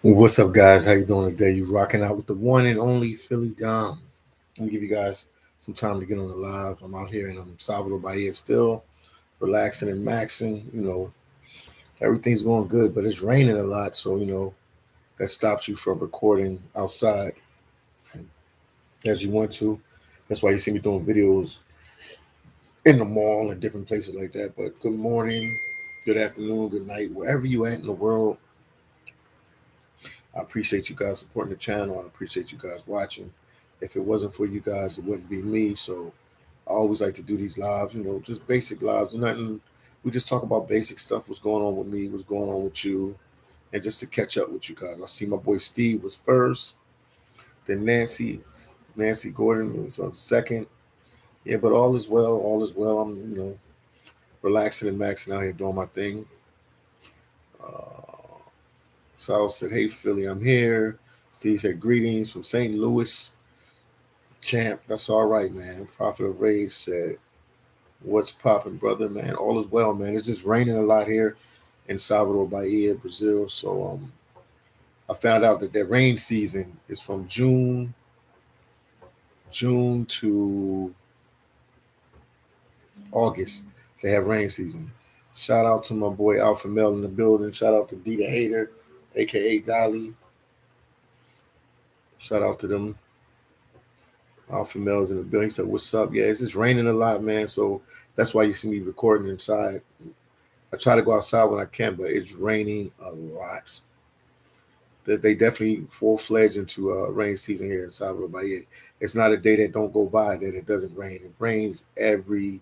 What's up, guys? How you doing today? You rocking out with the one and only phillydom. Let me give you guys some time to get on the live. I'm out here in Salvador Bahia still, relaxing and maxing. Everything's going good, but it's raining a lot, so that stops you from recording outside as you want to. That's why you see me doing videos in the mall and different places like that. But good morning, good afternoon, good night, wherever you at in the world. I appreciate you guys supporting the channel. I appreciate you guys watching. If it wasn't for you guys, it wouldn't be me. So I always like to do these lives, just basic lives. Nothing. We just talk about basic stuff. What's going on with me? What's going on with you? And just to catch up with you guys. I see my boy Steve was first. Then Nancy Gordon was on second. Yeah, but all is well. All is well. I'm relaxing and maxing out here doing my thing. Uh, Sal said, "Hey Philly, I'm here." Steve said, "Greetings from St. Louis." Champ, that's all right, man. Prophet of Rage said, "What's popping, brother, man? All is well, man. It's just raining a lot here in Salvador Bahia, Brazil. So I found out that their rain season is from June to August. They have rain season. Shout out to my boy Alpha Mel in the building. Shout out to D the Hater, aka Dolly. Shout out to them. Alpha Mel's in the building. He said, "What's up?" Yeah, it's just raining a lot, man. So that's why you see me recording inside. I try to go outside when I can, but it's raining a lot. That they definitely full fledged into rain season here in Salvador Bahia. It's not a day that don't go by that it doesn't rain. It rains every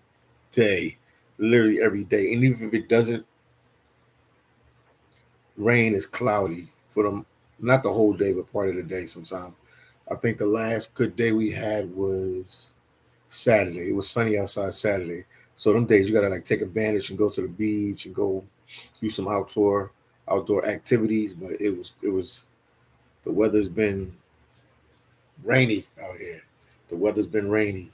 day, literally every day. And even if it doesn't rain, it's cloudy for them. Not the whole day, but part of the day. Sometimes I think the last good day we had was Saturday. It was sunny outside Saturday. So them days you gotta like take advantage and go to the beach and go do some outdoor activities. But it was the weather's been rainy out here. The weather's been rainy.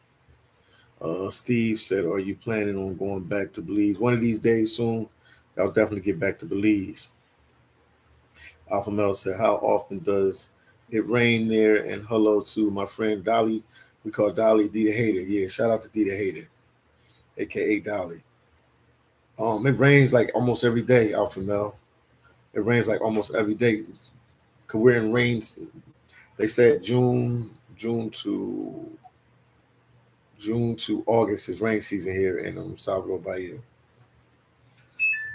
Steve said, "Are you planning on going back to Belize one of these days soon?" I'll definitely get back to Belize. Alpha Mel said, "How often does it rain there?" And hello to my friend Dolly. We call Dolly D the Hater. Yeah, shout out to D the Hater, aka Dolly. It rains like almost every day, Alpha Mel. It rains like almost every day. Cause we're in rains. They said June to August is rain season here in Salvador Bahia.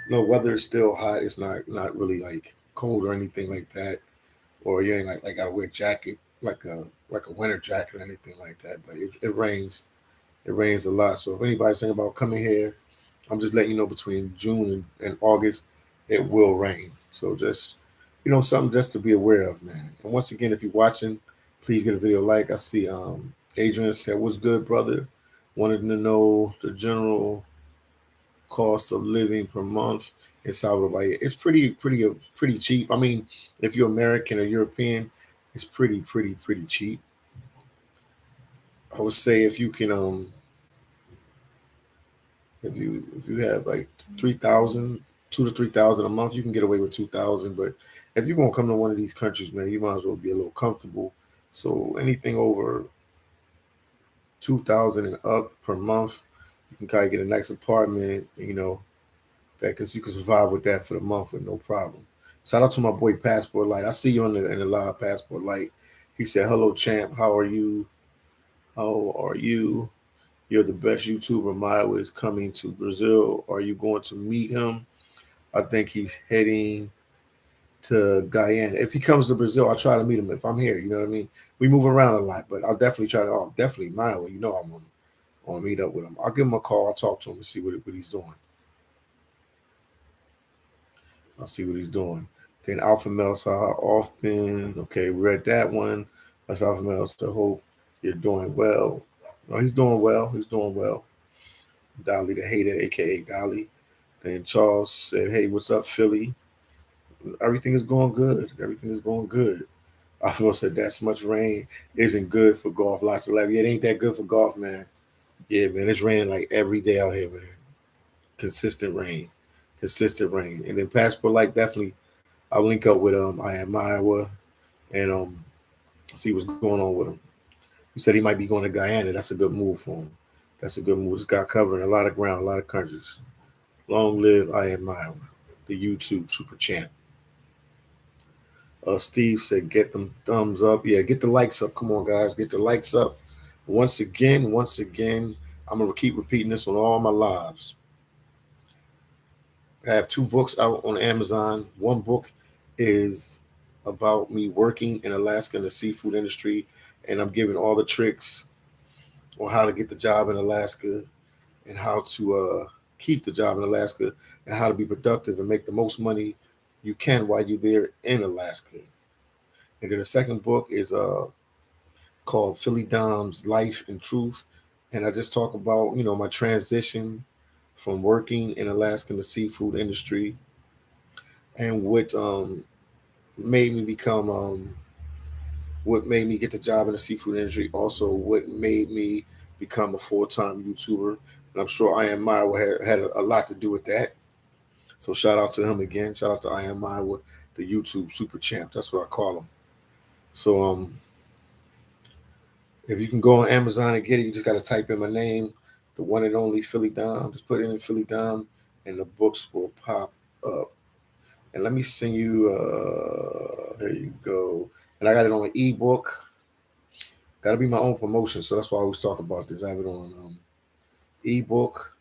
No, weather is still hot. It's not really like cold or anything like that. Or you ain't like gotta wear a jacket like a winter jacket or anything like that. But it rains. It rains a lot. So if anybody's thinking about coming here, I'm just letting you know between June and August, it will rain. So just something just to be aware of, man. And once again, if you're watching, please get a video like. I see Adrian said, "What's good, brother? Wanted to know the general cost of living per month in Salvador Bahia. It's pretty cheap. I mean, if you're American or European, it's pretty cheap. I would say if you can if you have like 3,000, 2 to 3,000 a month, you can get away with 2,000. But if you're gonna come to one of these countries, man, you might as well be a little comfortable. So anything over 2,000 and up per month, you can kind of get a nice apartment. That because you can survive with that for the month with no problem. Shout out to my boy Passport Light. I see you in the live, Passport Light. He said, "Hello, champ. How are you? How are you? You're the best YouTuber. Maya is coming to Brazil. Are you going to meet him? I think he's heading to Guyana. If he comes to Brazil, I'll try to meet him if I'm here. You know what I mean? We move around a lot, but I'll definitely try to. Oh, definitely Maya. I'm on meet up with him. I'll give him a call. I'll talk to him and see what he's doing. I'll see what he's doing. Then Alpha Male saw how often. Okay, we read that one. That's Alpha Male said, "Hope you're doing well." No, he's doing well. He's doing well. Dolly the Hater, aka Dolly. Then Charles said, "Hey, what's up, Philly? Everything is going good. Everything is going good." Alpha Male said, "That much rain isn't good for golf. Lots of life. Yeah, it ain't that good for golf, man. Yeah, man, it's raining like every day out here, man. Consistent rain. Consistent rain. And then Passport Light definitely I'll link up with I am Iowa and see what's going on with him. He said he might be going to Guyana. That's a good move for him. That's a good move. This guy covering a lot of ground, a lot of countries. Long live I am Iowa, the YouTube super champ. Steve said, "Get them thumbs up. Yeah, get the likes up. Come on, guys, get the likes up. Once again, I'm gonna keep repeating this on all my lives. I have two books out on Amazon. One book is about me working in Alaska in the seafood industry, and I'm giving all the tricks on how to get the job in Alaska and how to keep the job in Alaska and how to be productive and make the most money you can while you're there in Alaska. And then the second book is called Phillydom's Life and Truth, and I just talk about my transition from working in Alaska in the seafood industry and made me become what made me get the job in the seafood industry. Also, what made me become a full-time YouTuber, and I'm sure I Am Maya had a lot to do with that. So shout out to him again. Shout out to I Am Maya, the YouTube super champ. That's what I call him. So if you can go on Amazon and get it, you just got to type in my name, the one and only Philly Dom. Just put it in Philly Dom, and the books will pop up. And let me send you. Here you go. And I got it on ebook. Got to be my own promotion, so that's why I always talk about this. I have it on ebook,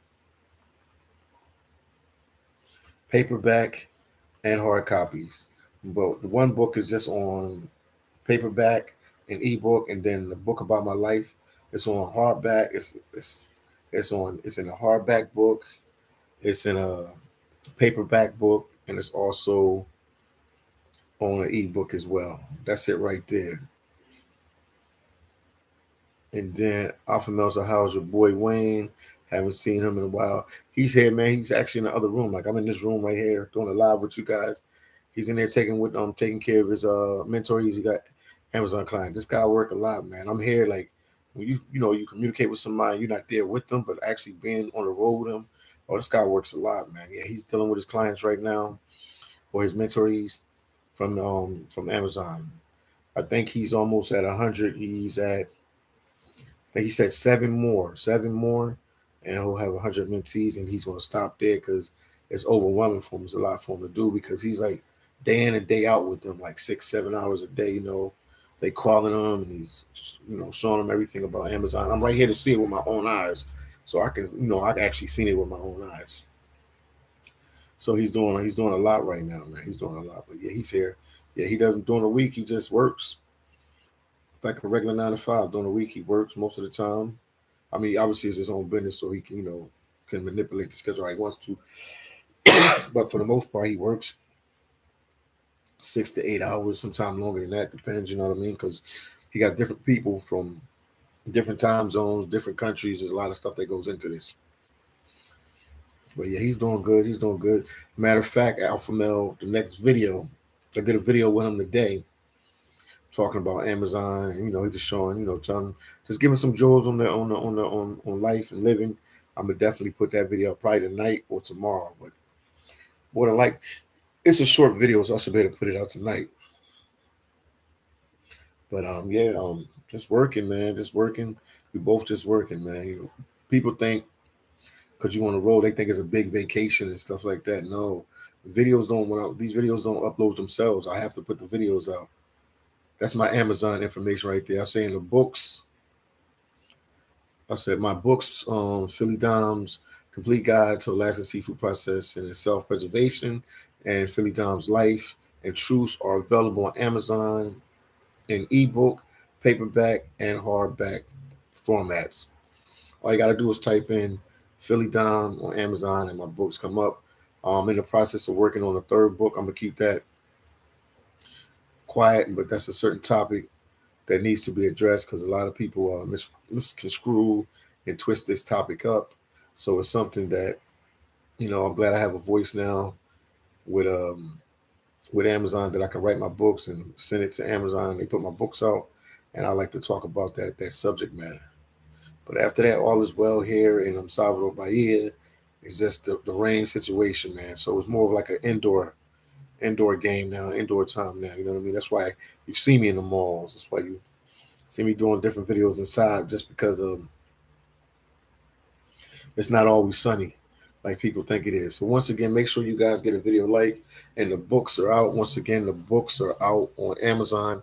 paperback, and hard copies. But the one book is just on paperback and ebook, and then the book about my life is on hardback. It's in a hardback book. It's in a paperback book, and it's also on an ebook as well. That's it right there. And then Alpha Male said, "How's your boy Wayne? Haven't seen him in a while. He's here, man. He's actually in the other room. Like I'm in this room right here doing a live with you guys. He's in there taking care of his mentor. He got Amazon client. This guy work a lot, man. I'm here like when you communicate with somebody, you're not there with them, but actually being on the road with them. Oh, this guy works a lot, man. Yeah, he's dealing with his clients right now or his mentorees from Amazon. I think he's almost at 100. He's at think he said seven more, and he'll have 100 mentees, and he's going to stop there because it's overwhelming for him. It's a lot for him to do because he's like day in and day out with them, like 6-7 hours a day. They calling him and he's showing them everything about Amazon. I'm right here to see it with my own eyes, so I can I actually seen it with my own eyes. So he's doing a lot right now, man. He's doing a lot, but yeah, he's here. Yeah, he doesn't during the week. He just works like a regular 9 to 5. During the week, he works most of the time. I mean, obviously, it's his own business, so he can, can manipulate the schedule how he wants to. But for the most part, he works 6 to 8 hours, sometimes longer than that. Depends, you know what I mean? Because he got different people from different time zones, different countries. There's a lot of stuff that goes into this. But yeah, he's doing good. He's doing good. Matter of fact, Alpha Male, the next video, I did a video with him today talking about Amazon, and he just showing, telling, just giving some jewels on life and living. I'm gonna definitely put that video up probably tonight or tomorrow, but more than like it's a short video, so I should be able to put it out tonight. But yeah, just working, man, just working. We both just working, man. People think because you on the road, they think it's a big vacation and stuff like that. No, videos don't. These videos don't upload themselves. I have to put the videos out. That's my Amazon information right there. I say in the books, I said my books, Philly Dom's Complete Guide to Alaska Seafood Processing and Self-Preservation, and Philly Dom's Life and Truths are available on Amazon in ebook, paperback, and hardback formats. All you gotta do is type in Philly Dom on Amazon, and my books come up. I'm in the process of working on a third book. I'm gonna keep that quiet, but that's a certain topic that needs to be addressed because a lot of people misconstrue and twist this topic up. So it's something that I'm glad I have a voice now with with Amazon that I can write my books and send it to Amazon. They put my books out, and I like to talk about that subject matter. But after that, all is well here in Salvador, Bahia. It's just the rain situation, man. So it's more of like an indoor game now, indoor time now. You know what I mean? That's why you see me in the malls. That's why you see me doing different videos inside, just because it's not always sunny like people think it is. So once again, make sure you guys get a video like, and the books are out. Once again, the books are out on Amazon.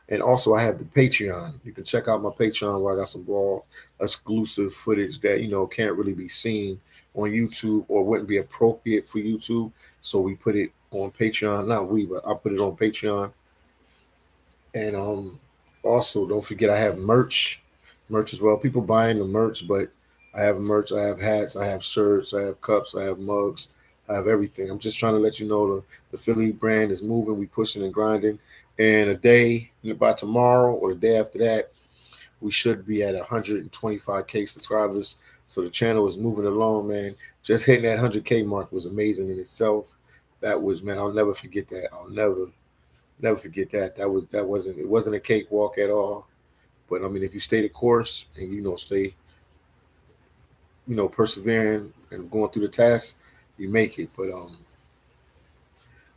And also, I have the Patreon. You can check out my Patreon where I got some raw, exclusive footage that can't really be seen on YouTube or wouldn't be appropriate for YouTube. So we put it on Patreon. Not we, but I put it on Patreon. And also don't forget I have merch as well. People buying the merch, but I have merch. I have hats. I have shirts. I have cups. I have mugs. I have everything. I'm just trying to let you know the Philly brand is moving. We pushing and grinding. And a day by tomorrow or the day after that, we should be at 125K subscribers. So the channel is moving along, man. Just hitting that 100K mark was amazing in itself. That was, man, I'll never forget that. I'll never forget that. It wasn't a cakewalk at all. But I mean, if you stay the course and stay persevering and going through the tasks, you make it. But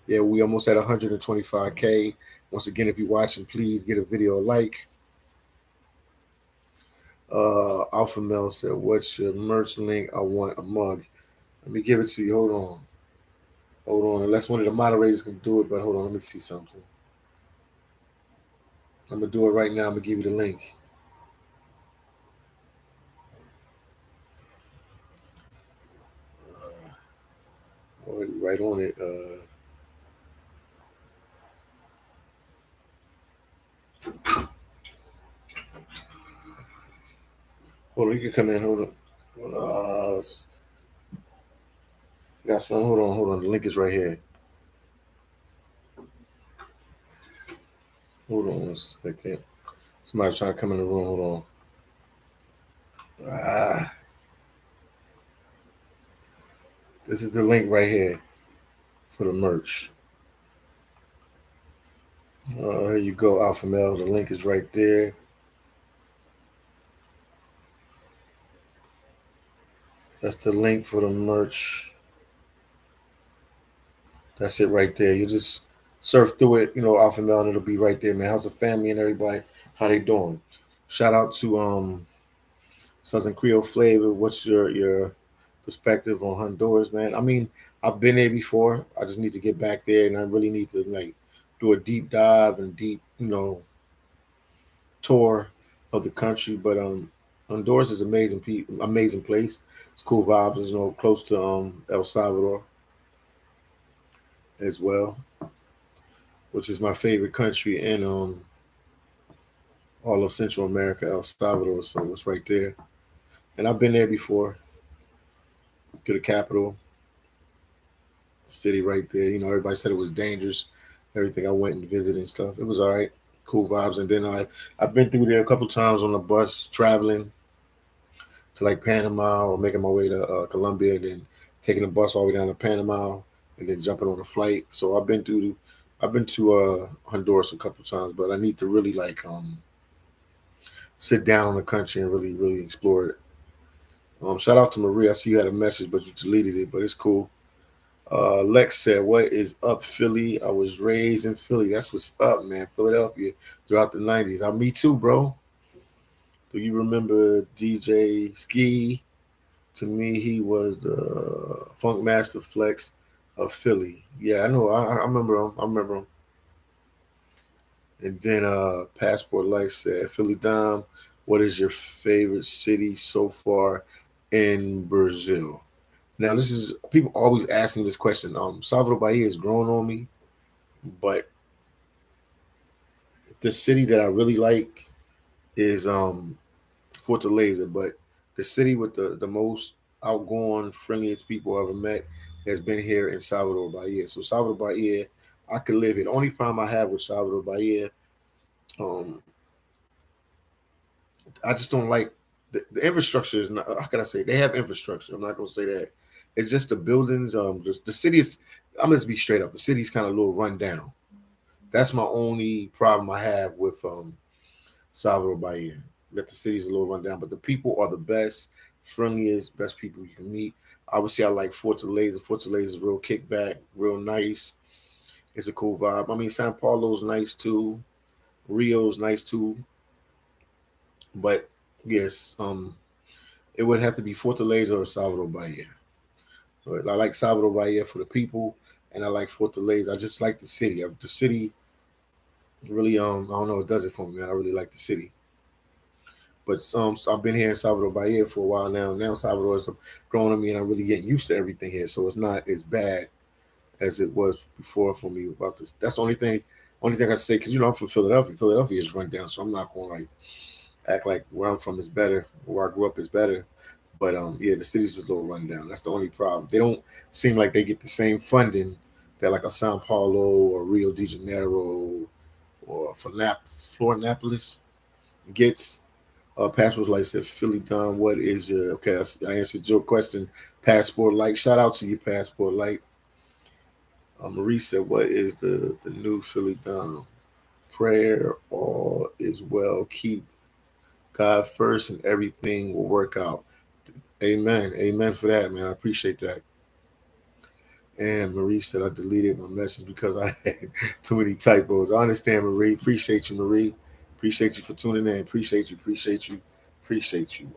yeah, we almost at 125K. Once again, if you're watching, please get a video like. Alpha Mel said, "What's your merch link? I want a mug." Let me give it to you. Hold on. Unless one of the moderators can do it, but hold on. Let me see something. I'm gonna do it right now. I'm gonna give you the link. Already right on it. Hold on, you can come in. Hold on. Got some. Hold on. The link is right here. Hold on 1 second. Somebody's trying to come in the room. Hold on. This is the link right here for the merch. Here you go, Alpha Male. The link is right there. That's the link for the merch. That's it right there. You just surf through it, Alpha Male, and it'll be right there, man. How's the family and everybody? How they doing? Shout out to Southern Creole Flavor. What's your perspective on Honduras, man? I mean, I've been there before. I just need to get back there, and I really need to do a deep dive and deep, tour of the country. But Honduras is amazing, amazing place. It's cool vibes. It's close to El Salvador as well, which is my favorite country in all of Central America, El Salvador. So it's right there, and I've been there before. To the capital city right there. Everybody said it was dangerous. Everything I went and visited and stuff. It was all right. Cool vibes. And then I've been through there a couple times on the bus traveling to like Panama or making my way to Colombia, and then taking the bus all the way down to Panama and then jumping on a flight. So I've been to Honduras a couple times, but I need to really sit down on the country and really, really explore it. Shout out to Maria. I see you had a message, but you deleted it, but it's cool. Lex said, "What is up, Philly? I was raised in Philly. That's what's up, man. Philadelphia throughout the 90s. Me too, bro. Do you remember DJ Ski? To me, he was the Funk Master Flex of Philly. Yeah, I know. I remember him. And then Passport Life said, Philly Dom, what is your favorite city so far in Brazil? Now, this is people always asking this question. Salvador Bahia is growing on me, but the city that I really like is Fortaleza. But the city with the most outgoing, friendliest people I've ever met has been here in Salvador Bahia. So Salvador Bahia, I could live here. The only problem I have with Salvador Bahia, um, I just don't like the infrastructure is not. How can I say? They have infrastructure. I'm not gonna say that. It's just the buildings. The city is. I'm gonna be straight up. The city's kind of a little run down. That's my only problem I have with Salvador Bahia. That the city's a little run down, but the people are the best, friendliest, best people you can meet. Obviously, I like Fortaleza. Fortaleza is real kickback, real nice. It's a cool vibe. I mean, Sao Paulo's nice too. Rio's nice too. But yes, it would have to be Fortaleza or Salvador Bahia. But I like Salvador Bahia for the people, and I like Fortaleza. I just like the city. The city really, I don't know, it does it for me, man. I really like the city. But so I've been here in Salvador Bahia for a while now. Now Salvador is growing on me, and I'm really getting used to everything here. So it's not as bad as it was before for me about this. That's the only thing I say, because I'm from Philadelphia. Philadelphia is run down, so I'm not going to like act like where I'm from is better, where I grew up is better. But yeah, the city's just a little run down. That's the only problem. They don't seem like they get the same funding that like a Sao Paulo or Rio de Janeiro or Florianopolis gets. Passport light said, Philly Don, what is your okay? I answered your question. Passport light. Shout out to you, Passport light. Marie said, what is the new Philly Don? Prayer, all is well. Keep God first, and everything will work out. Amen. Amen for that, man. I appreciate that. And Marie said, I deleted my message because I had too many typos. I understand, Marie. Appreciate you, Marie. Appreciate you for tuning in. Appreciate you. Appreciate you. Appreciate you.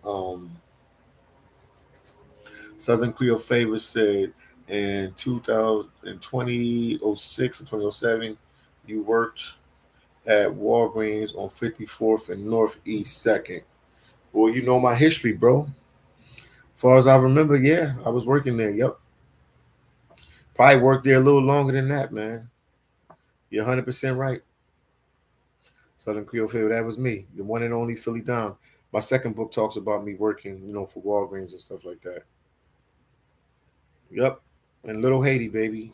Southern Creole Favor said in 2006 and 2007, you worked at Walgreens on 54th and Northeast 2nd. Well, you know my history, bro. As far as I remember, yeah, I was working there. Yep. Probably worked there a little longer than that, man. You're 100% right. Southern Creole Favor, that was me, the one and only Philly Dom. My second book talks about me working, for Walgreens and stuff like that. Yep. And Little Haiti, baby.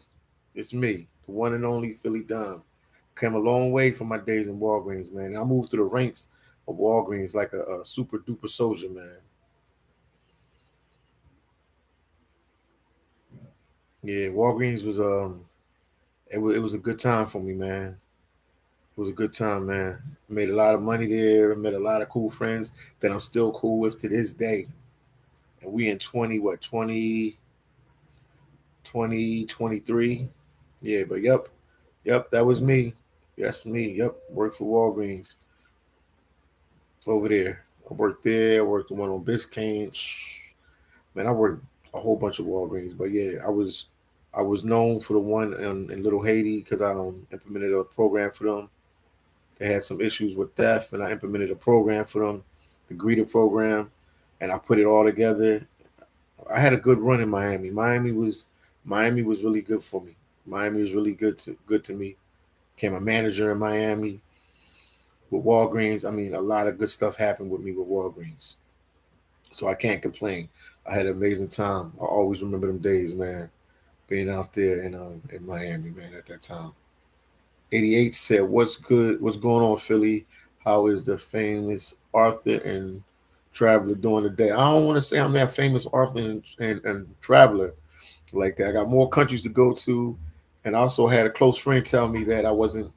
It's me, the one and only Philly Dom. Came a long way from my days in Walgreens, man. I moved through the ranks of Walgreens like a super duper soldier, man. Yeah, Walgreens was it was a good time for me, man. It was a good time, man. Made a lot of money there. Met a lot of cool friends that I'm still cool with to this day. And we in 2023. Yeah, but yep, that was me. That's me. Yep, worked for Walgreens over there. I worked there. I worked the one on Biscayne. Man, I worked a whole bunch of Walgreens. But yeah, I was known for the one in Little Haiti because I implemented a program for them. They had some issues with theft, and I implemented a program for them, the greeter program, and I put it all together. I had a good run in Miami. Miami was really good for me. Miami was really good to me. Became a manager in Miami with Walgreens. I mean, a lot of good stuff happened with me with Walgreens, so I can't complain. I had an amazing time. I always remember them days, man, being out there in Miami, man, at that time. 88 said, "What's good? What's going on, Philly? How is the famous Arthur and Traveler doing today?" I don't want to say I'm that famous Arthur and Traveler like that. I got more countries to go to, and I also had a close friend tell me that I wasn't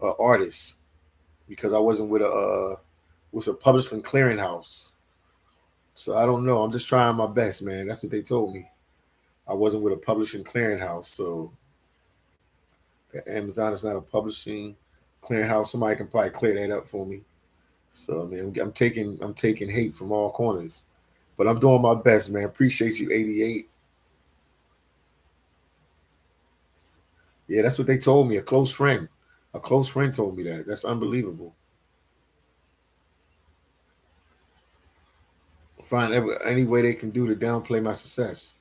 an artist because I wasn't with a publishing clearinghouse. So I don't know. I'm just trying my best, man. That's what they told me. I wasn't with a publishing clearinghouse, so Amazon is not a publishing clearinghouse. Somebody can probably clear that up for me. So I mean, I'm taking hate from all corners, but I'm doing my best, man. Appreciate you, 88. Yeah, that's what they told me. A close friend told me that. That's unbelievable. Find any way they can do to downplay my success.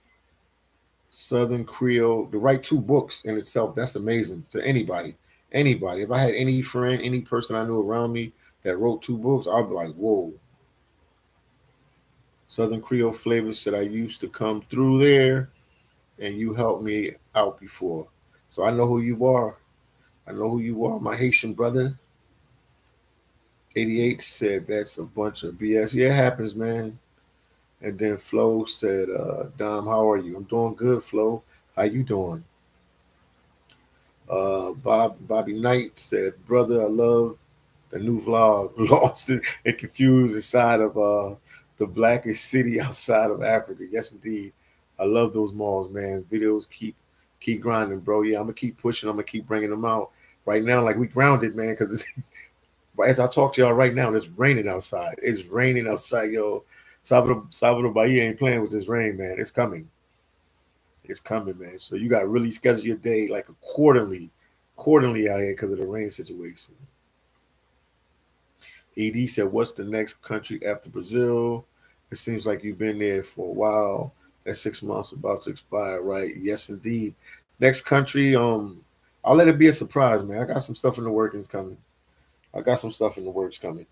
Southern Creole, to write two books in itself, that's amazing to anybody. Anybody. If I had any friend, any person I knew around me that wrote two books, I'd be like, whoa. Southern Creole Flavors said I used to come through there and you helped me out before. So I know who you are. I know who you are, my Haitian brother. 88 said that's a bunch of BS. Yeah, it happens, man. And then Flo said, Dom, how are you? I'm doing good, Flo. How you doing? Bobby Knight said, brother, I love the new vlog, Lost and Confused inside of the blackest city outside of Africa. Yes, indeed. I love those malls, man. Videos keep Keep grinding, bro. Yeah, I'm gonna keep pushing. I'm gonna keep bringing them out. Right now, like we grounded, man, because as I talk to y'all right now, it's raining outside. It's raining outside, yo. Salvador Bahia ain't playing with this rain, man. It's coming. It's coming, man. So you got to really schedule your day like quarterly out here because of the rain situation. ED said, "What's the next country after Brazil? It seems like you've been there for a while. That 6 months about to expire, right? Yes, indeed. Next country, I'll let it be a surprise, man. I got some stuff in the workings coming. I got some stuff in the works coming.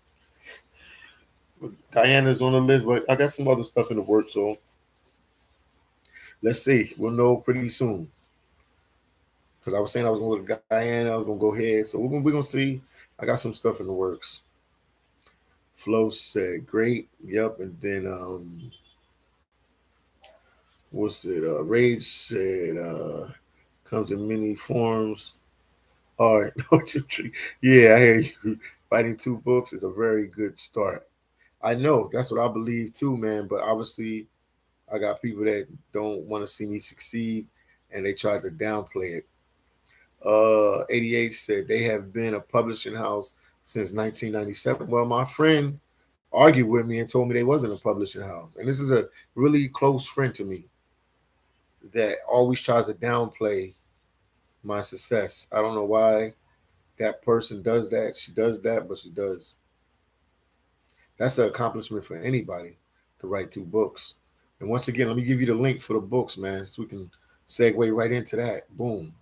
Guyana's on the list, but I got some other stuff in the works. So let's see. We'll know pretty soon. Because I was saying I was going to go to Guyana. I was going to go ahead. So we're going to see. I got some stuff in the works. Flo said, great. Yep. And then, what's it? Rage said, comes in many forms. All right. Yeah, I hear you. Writing 2 books is a very good start. I know. That's what I believe too, man. But obviously, I got people that don't want to see me succeed and they try to downplay it. 88 said they have been a publishing house since 1997. Well, my friend argued with me and told me they wasn't a publishing house. And this is a really close friend to me that always tries to downplay my success. I don't know why that person does that. She does that, but she does. That's an accomplishment for anybody to write 2 books. And once again, let me give you the link for the books, man, so we can segue right into that. Boom.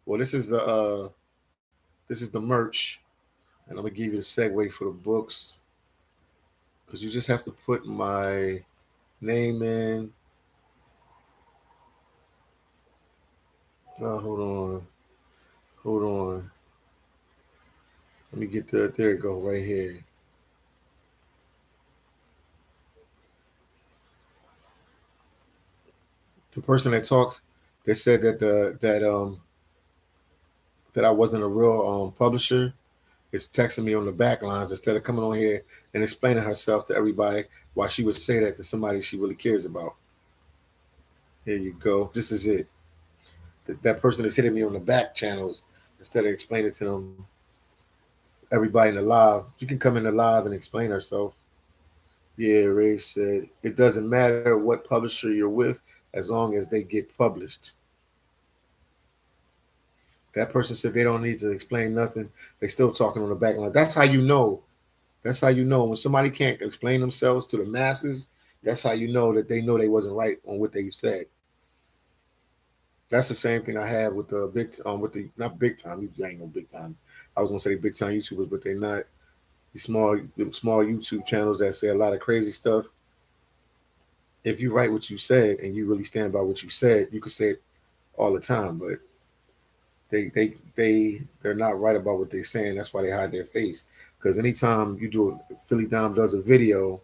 Well, this is the merch, and I'm gonna give you the segue for the books because you just have to put my name in. Hold on, hold on. Let me get the. There it go, right here. The person that talked, they said that I wasn't a real publisher. Is texting me on the back lines instead of coming on here and explaining herself to everybody why she would say that to somebody she really cares about. Here you go. This is it. That person is hitting me on the back channels instead of explaining to them everybody in the live. She can come in the live and explain herself. Yeah, Ray said it doesn't matter what publisher you're with as long as they get published. That person said they don't need to explain nothing. They still talking on the back line. That's how you know. That's how you know when somebody can't explain themselves to the masses. That's how you know they wasn't right on what they said. That's the same thing I have with the big with the not big time. You ain't no big time. I was gonna say big time YouTubers, but they're not. The small YouTube channels that say a lot of crazy stuff. If you write what you said and you really stand by what you said, you could say it all the time. But they're not right about what they're saying. That's why they hide their face. Because phillydom does a video.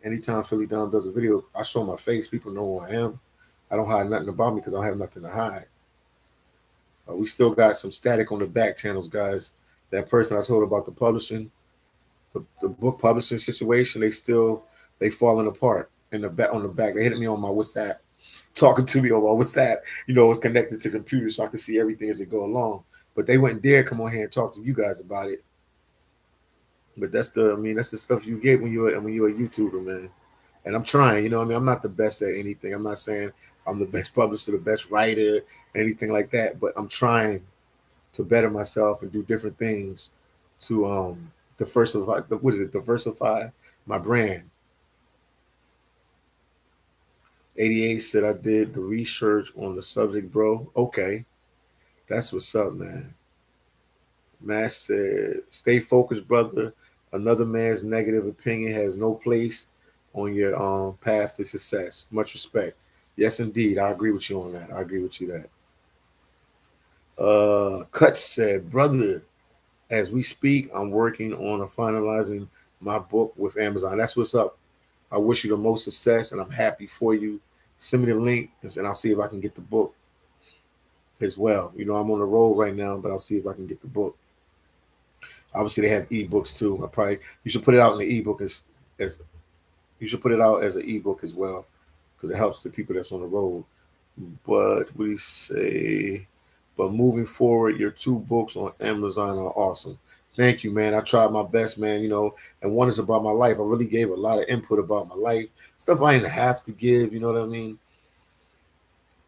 Anytime phillydom does a video, I show my face. People know who I am. I don't hide nothing about me because I don't have nothing to hide. We still got some static on the back channels, guys. That person I told about the publishing, the book publishing situation, they falling apart in the back on the back. They hitting me on my WhatsApp, talking to me on my WhatsApp. It's connected to the computer so I can see everything as it go along. But they wouldn't dare come on here and talk to you guys about it. But that's the stuff you get when you're a YouTuber, man. And I'm trying, I'm not the best at anything. I'm not saying I'm the best publisher, the best writer, anything like that. But I'm trying to better myself and do different things to diversify. What is it? Diversify my brand. 88 said I did the research on the subject, bro. Okay, that's what's up, man. Matt said, "Stay focused, brother. Another man's negative opinion has no place on your path to success. Much respect." Yes, indeed. I agree with you on that. I agree with you that. Cut said, "Brother, as we speak, I'm working on finalizing my book with Amazon. That's what's up. I wish you the most success, and I'm happy for you. Send me the link, and I'll see if I can get the book as well. I'm on the road right now, but I'll see if I can get the book. Obviously, they have ebooks too. You should put it out in the ebook as you should put it out as an ebook as well, because it helps the people that's on the road. But what do you say? But moving forward, your two books on Amazon are awesome. Thank you, man. I tried my best, man. And one is about my life. I really gave a lot of input about my life, stuff I didn't have to give. You know what I mean?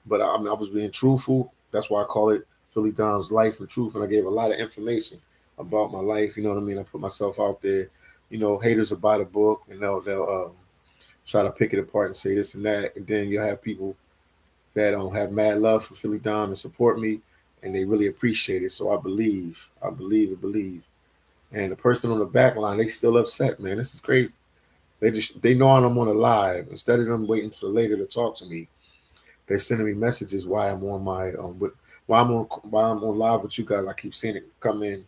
But I was being truthful. That's why I call it Philly Dom's Life and Truth. And I gave a lot of information about my life. You know what I mean? I put myself out there. Haters will buy the book and they'll try to pick it apart and say this and that. And then you'll have people that have mad love for Philly Dom and support me, and they really appreciate it. So I believe. And the person on the back line, they still upset, man. This is crazy. They know I'm on a live. Instead of them waiting for later to talk to me, they're sending me messages why I'm on my why I'm on live with you guys. I keep seeing it come in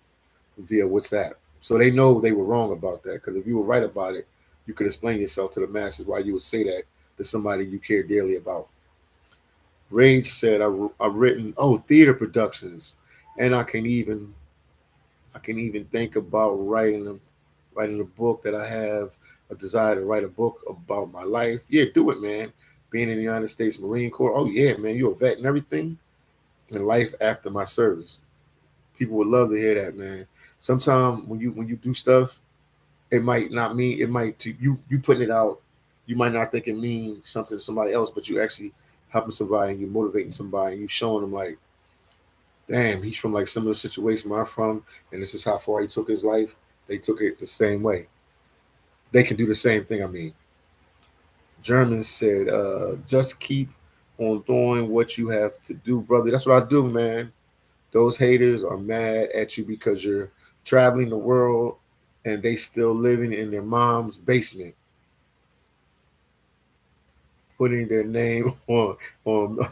via WhatsApp. So they know they were wrong about that. Because if you were right about it, you could explain yourself to the masses why you would say that to somebody you care dearly about. Rage said, I've written theater productions, and I can even think about writing a book that I have a desire to write a book about my life. Yeah, do it, man. Being in the United States Marine Corps. Oh yeah, man, you're a vet and everything. And life after my service. People would love to hear that, man. Sometimes when you do stuff, it might not mean it might to you putting it out. You might not think it means something to somebody else, but you actually helping somebody and you motivating somebody and you showing them like, damn, he's from like similar situation where I'm from, and this is how far he took his life. They took it the same way. They can do the same thing. I mean, Germans said, just keep on doing what you have to do, brother. That's what I do, man. Those haters are mad at you because you're traveling the world and they still living in their mom's basement, putting their name on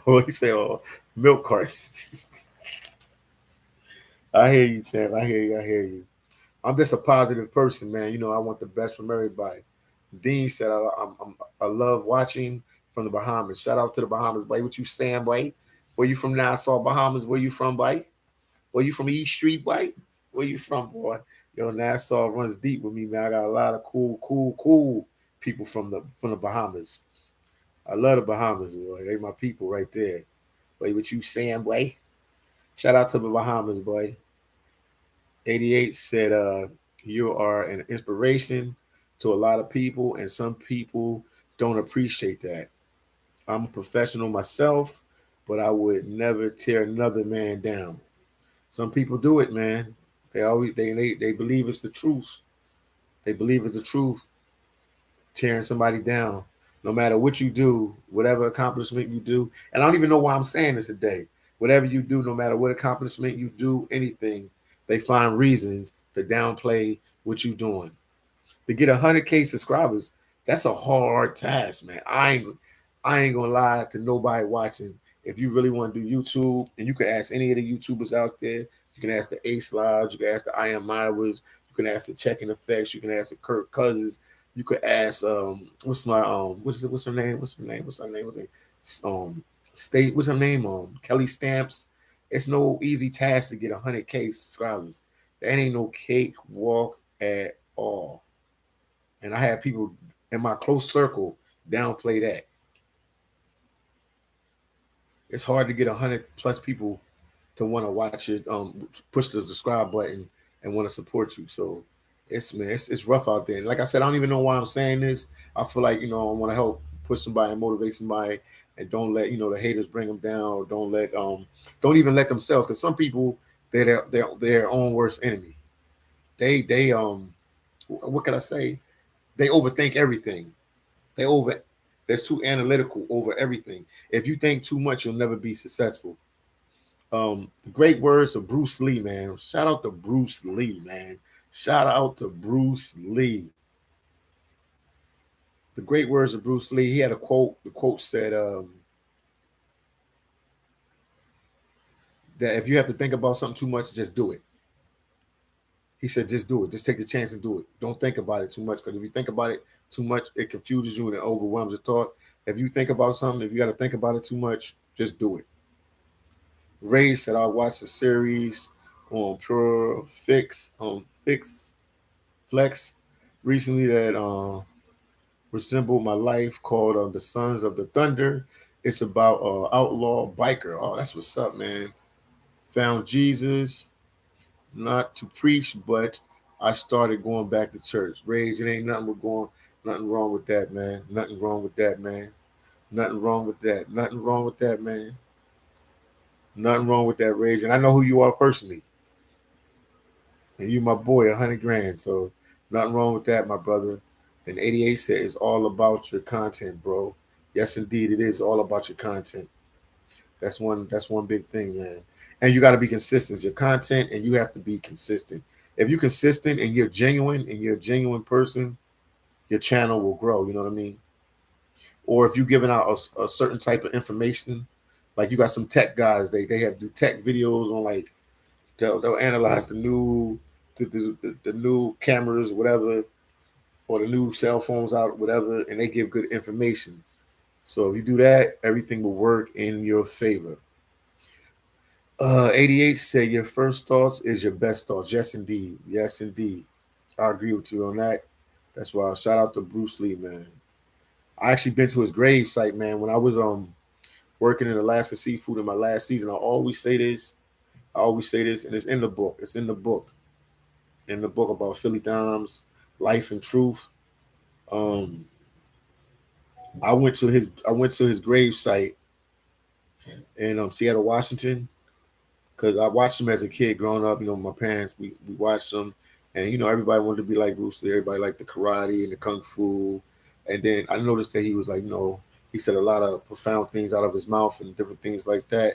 what he said on milk cartons. I hear you, Tim. I hear you. I hear you. I'm just a positive person, man. I want the best from everybody. Dean said, I love watching from the Bahamas. Shout out to the Bahamas, boy. What you saying, boy? Where you from, Nassau, Bahamas? Where you from, boy? Where you from, East Street, boy? Where you from, boy? Yo, Nassau runs deep with me, man. I got a lot of cool people from the Bahamas. I love the Bahamas, boy. They my people right there. Boy, what you saying, boy? Shout out to the Bahamas, boy. 88 said, you are an inspiration to a lot of people, and some people don't appreciate that. I'm a professional myself, but I would never tear another man down. Some people do it, man. They believe it's the truth. They believe it's the truth, tearing somebody down. No matter what you do, whatever accomplishment you do, and I don't even know why I'm saying this today. Whatever you do, no matter what accomplishment you do, anything, they find reasons to downplay what you're doing. To get 100K subscribers, that's a hard task, man. I ain't gonna lie to nobody watching. If you really want to do YouTube, and you can ask any of the YouTubers out there, you can ask the Ace Lives, you can ask the I Am Myras, you can ask the Checking Effects, you can ask the Kirk Cousins, you could ask what's her name? State what's her name? Kelly Stamps. It's no easy task to get 100K subscribers. That ain't no cake walk at all. And I had people in my close circle downplay that. It's hard to get 100 plus people to want to watch it, push the subscribe button and want to support you. So it's rough out there. And like I said, I don't even know why I'm saying this. I feel like I want to help push somebody and motivate somebody, and don't let the haters bring them down, or don't even let themselves. Because some people they're their own worst enemy. They what can I say? They overthink everything. They over They're too analytical over everything. If you think too much, you'll never be successful. The great words of Bruce Lee, man. Shout out to Bruce Lee, man. Shout out to Bruce Lee. The great words of Bruce Lee. He had a quote. The quote said that if you have to think about something too much, just do it. He said, just do it. Just take the chance and do it. Don't think about it too much, because if you think about it too much, it confuses you and it overwhelms your thought. If you think about something, if you got to think about it too much, just do it. Ray said, I watched a series on Pure Fix Flex recently that resembled my life, called The Sons of the Thunder. It's about outlaw biker. Oh, that's what's up, man. Found Jesus, not to preach, but I started going back to church. Rage, it ain't nothing nothing wrong with that, man. Nothing wrong with that, man. Nothing wrong with that. Nothing wrong with that, man. Nothing wrong with that, Rage. And I know who you are personally. And you my boy, 100 grand. So nothing wrong with that, my brother. And 88 said it's all about your content, bro. Yes, indeed, it is all about your content. That's one big thing, man. And you got to be consistent. Your content, and you have to be consistent. If you're consistent and you're a genuine person, your channel will grow. You know what I mean? Or if you're giving out a certain type of information, like you got some tech guys, they have do tech videos on like they'll analyze the new cameras, whatever, or the new cell phones out, whatever, and they give good information. So if you do that, everything will work in your favor. 88 said your first thoughts is your best thoughts. Yes, indeed. Yes, indeed. I agree with you on that. That's why shout out to Bruce Lee, man. I actually been to his grave site, man. When I was working in Alaska Seafood in my last season, I always say this. I always say this, and it's in the book. It's in the book. In the book about Philly Dom's life and truth. Um, I went to his grave site in Seattle, Washington, because I watched him as a kid growing up. You know, my parents we watched him, and everybody wanted to be like Bruce Lee. Everybody liked the karate and the kung fu, and then I noticed that he was like, he said a lot of profound things out of his mouth and different things like that.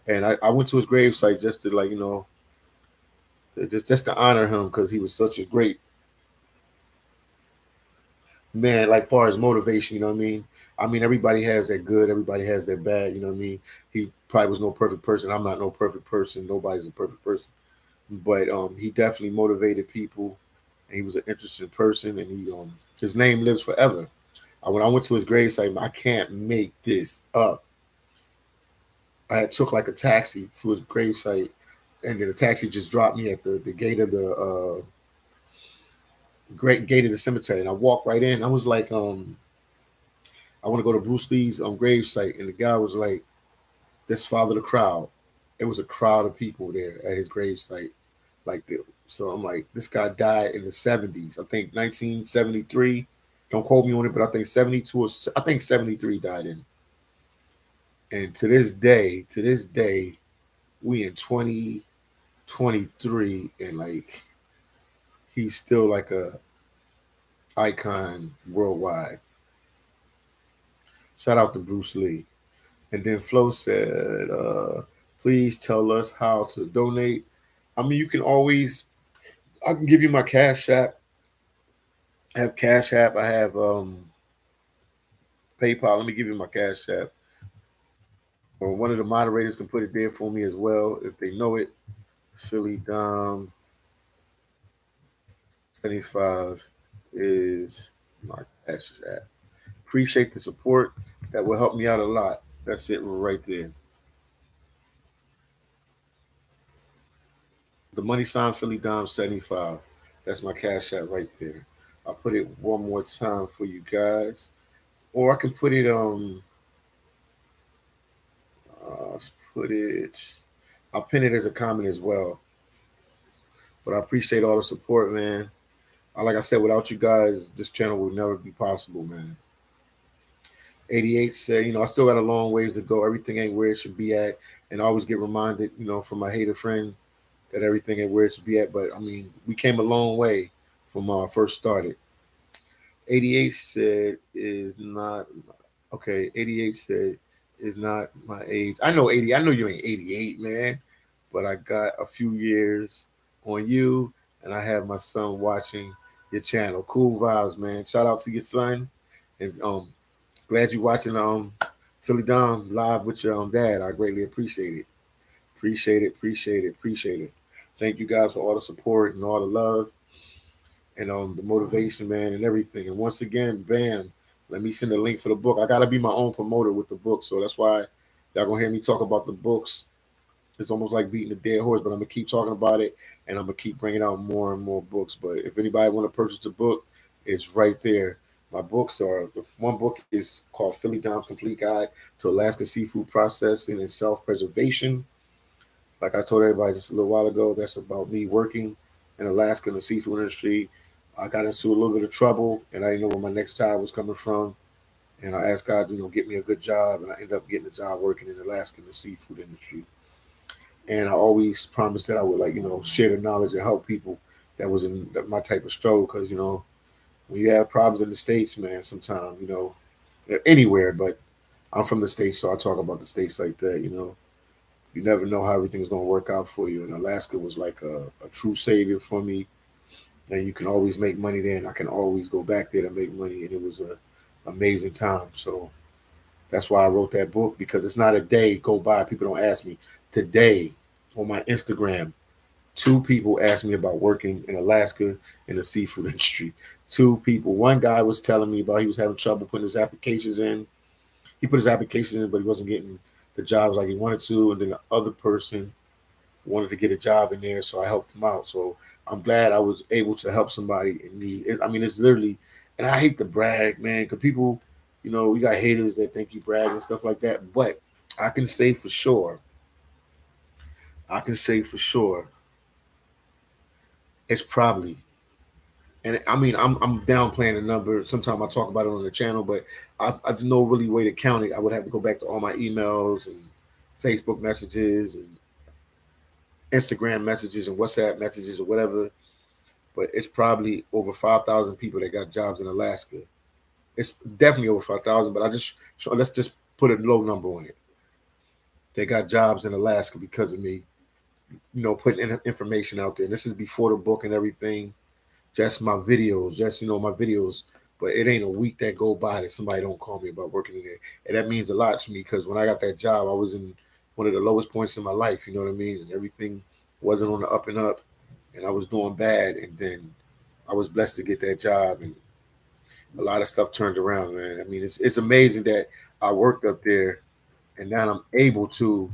And I went to his gravesite just to like just to honor him because he was such a great man. Like far as motivation, you know what I mean. I mean, everybody has their good, everybody has their bad. You know what I mean. He probably was no perfect person. I'm not no perfect person. Nobody's a perfect person, but he definitely motivated people, and he was an interesting person, and he his name lives forever. When I went to his gravesite, I can't make this up. I had took like a taxi to his gravesite, and then the taxi just dropped me at the gate of the great gate of the cemetery, and I walked right in. I was like, I want to go to Bruce Lee's gravesite, and the guy was like, "Let's follow the crowd." It was a crowd of people there at his gravesite, like the. So I'm like, this guy died in the 70s. I think 1973. Don't quote me on it, but I think 72 or I think 73 died in. And to this day, we in 2023, and like he's still like a icon worldwide. Shout out to Bruce Lee. And then Flo said, please tell us how to donate. I mean, you can always, I can give you my Cash App. I have Cash App. I have PayPal. Let me give you my Cash App. Or one of the moderators can put it there for me as well if they know it. Philly Dom 75 is my Cash App. Appreciate the support. That will help me out a lot. That's it right there. The money sign Philly Dom 75. That's my Cash App right there. I'll put it one more time for you guys. Or I can put it let's put it I'll pin it as a comment as well. But I appreciate all the support, man. Like I said, without you guys, this channel would never be possible, man. 88 said, I still got a long ways to go. Everything ain't where it should be at. And I always get reminded, from my hater friend that everything ain't where it should be at. But I mean, we came a long way from when I first started. 88 said is not okay. 88 said is not my age. I know 80. I know you ain't 88, man. But I got a few years on you, and I have my son watching your channel. Cool vibes, man. Shout out to your son, and glad you watching Philly Dom live with your dad. I greatly appreciate it. Appreciate it. Appreciate it. Appreciate it. Thank you guys for all the support and all the love and the motivation, man, and everything. And once again, bam, let me send a link for the book. I gotta be my own promoter with the book, so that's why y'all gonna hear me talk about the books. It's almost like beating a dead horse, but I'm gonna keep talking about it, and I'm gonna keep bringing out more and more books. But if anybody want to purchase the book, it's right there. My books are the one book is called Phillydom's Complete Guide to Alaska Seafood Processing and Self Preservation. Like I told everybody just a little while ago, that's about me working in Alaska in the seafood industry. I got into a little bit of trouble, and I didn't know where my next job was coming from. And I asked God, get me a good job, and I ended up getting a job working in Alaska in the seafood industry. And I always promised that I would share the knowledge and help people that was in my type of struggle. Because when you have problems in the states, man, sometimes anywhere, but I'm from the states, so I talk about the states like that. You never know how everything's going to work out for you. And Alaska was like a true savior for me. And you can always make money there, and I can always go back there to make money. And it was a amazing time. So that's why I wrote that book, because it's not a day go by. People don't ask me. Today on my Instagram, two people asked me about working in Alaska in the seafood industry. Two people. One guy was telling me about he was having trouble putting his applications in. He put his applications in, but he wasn't getting the jobs like he wanted to. And then the other person wanted to get a job in there, so I helped him out. So I'm glad I was able to help somebody in need. I mean, it's literally, and I hate to brag, man, because people, you got haters that think you brag and stuff like that. But I can say for sure, I can say for sure, it's probably, and I mean, I'm downplaying the number. Sometimes I talk about it on the channel, but I've no really way to count it. I would have to go back to all my emails and Facebook messages and Instagram messages and WhatsApp messages or whatever, but it's probably over 5,000 people that got jobs in Alaska. It's definitely over 5,000, but let's just put a low number on it. They got jobs in Alaska because of me, putting information out there. And this is before the book and everything, just my videos, my videos. But it ain't a week that go by that somebody don't call me about working in there. And that means a lot to me, because when I got that job, I was in one of the lowest points in my life, you know what I mean? And everything wasn't on the up and up, and I was doing bad. And then I was blessed to get that job, and a lot of stuff turned around, man. I mean, it's amazing that I worked up there, and now I'm able to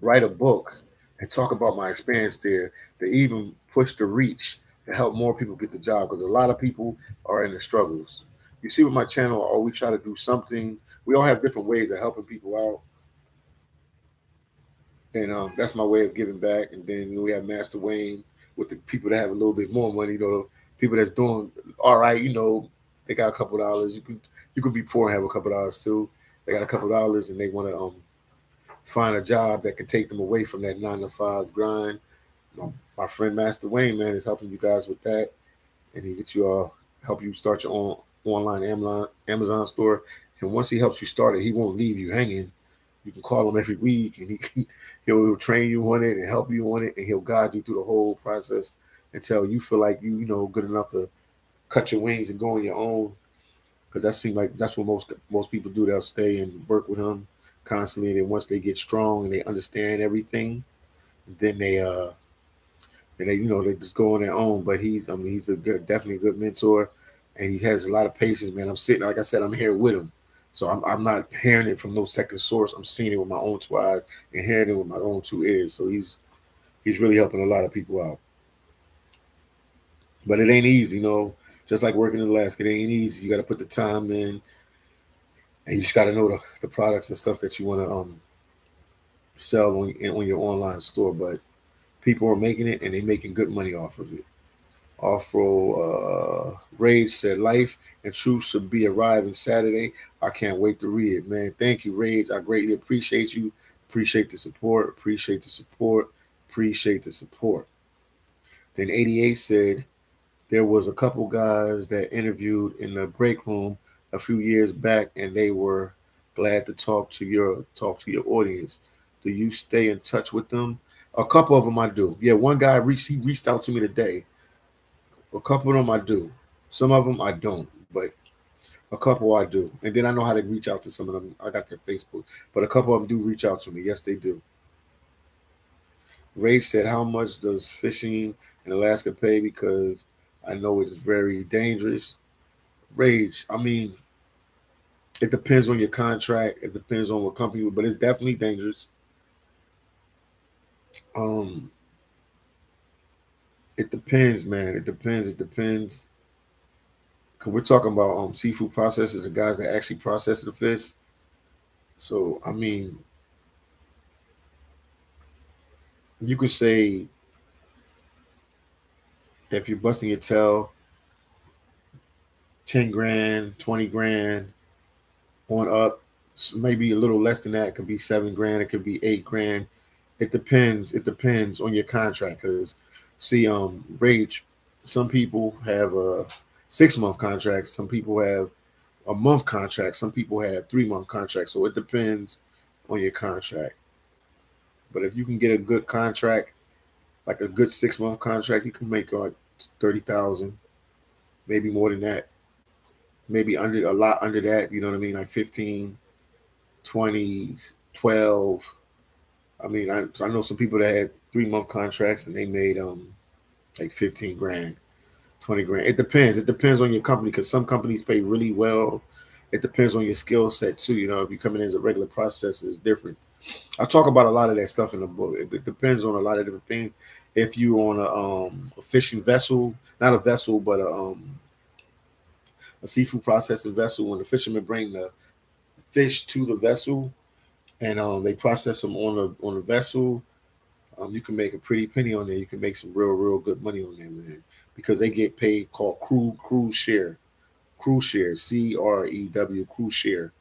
write a book and talk about my experience there, to even push the reach to help more people get the job, because a lot of people are in the struggles. You see, with my channel, I always try to do something. We all have different ways of helping people out, and that's my way of giving back. And then we have Master Wayne with the people that have a little bit more money. People that's doing all right. They got a couple dollars. You could be poor and have a couple dollars too. They got a couple dollars and they want to find a job that can take them away from that 9 to 5 grind. My, my friend Master Wayne, man, is helping you guys with that, and he get you help you start your own online Amazon store. And once he helps you start it, he won't leave you hanging. You can call him every week, and he'll train you on it and help you on it, and he'll guide you through the whole process until you feel like good enough to cut your wings and go on your own. Because that seems like that's what most people do. They'll stay and work with him constantly, and then once they get strong and they understand everything, then they just go on their own. But he's a definitely a good mentor, and he has a lot of patience, man. I'm sitting, like I said, I'm here with him, so I'm not hearing it from no second source. I'm seeing it with my own 2 eyes and hearing it with my own 2 ears. So he's really helping a lot of people out. But it ain't easy, Just like working in Alaska, it ain't easy. You got to put the time in, and you just got to know the products and stuff that you want to sell on your online store. But people are making it, and they making good money off of it. Rage said, "Life and truth should be arriving Saturday. I can't wait to read it, man." Thank you, Rage. I greatly appreciate you. Appreciate the support. Appreciate the support. Appreciate the support. Then 88 said, there was a couple guys that interviewed in the break room a few years back, and they were glad to talk to your audience. Do you stay in touch with them? A couple of them I do. Yeah, one guy reached out to me today. A couple of them I do. Some of them I don't, but a couple I do. And then I know how to reach out to some of them. I got their Facebook, but a couple of them do reach out to me. Yes, they do. Ray said, "How much does fishing in Alaska pay? Because I know it is very dangerous." Rage. I mean, it depends on your contract. It depends on what company, but it's definitely dangerous. Um, it depends, man. It depends. It depends. we're talking about seafood processors, the guys that actually process the fish. So I mean, you could say if you're busting your tail, 10 grand, 20 grand on up, maybe a little less than that. It could be 7 grand. It could be 8 grand. It depends. It depends on your contract. Cause see, Rage, some people have a 6 month contract. Some people have a month contract. Some people have 3 month contracts. So it depends on your contract. But if you can get a good contract, like a good 6 month contract, you can make like 30,000, maybe more than that, maybe under a lot under that. You know what I mean? Like 15, 20s, 12. I mean, I know some people that had 3 month contracts and they made like 15 grand, 20 grand. It depends. It depends on your company because some companies pay really well. It depends on your skill set too. You know, if you come in as a regular processor, it's different. I talk about a lot of that stuff in the book. It depends on a lot of different things. If you're on a fishing vessel, not a vessel, but a seafood processing vessel, when the fishermen bring the fish to the vessel and they process them on the vessel, you can make a pretty penny on there. You can make some real good money on there, man, because they get paid called cruise share, CREW, cruise share.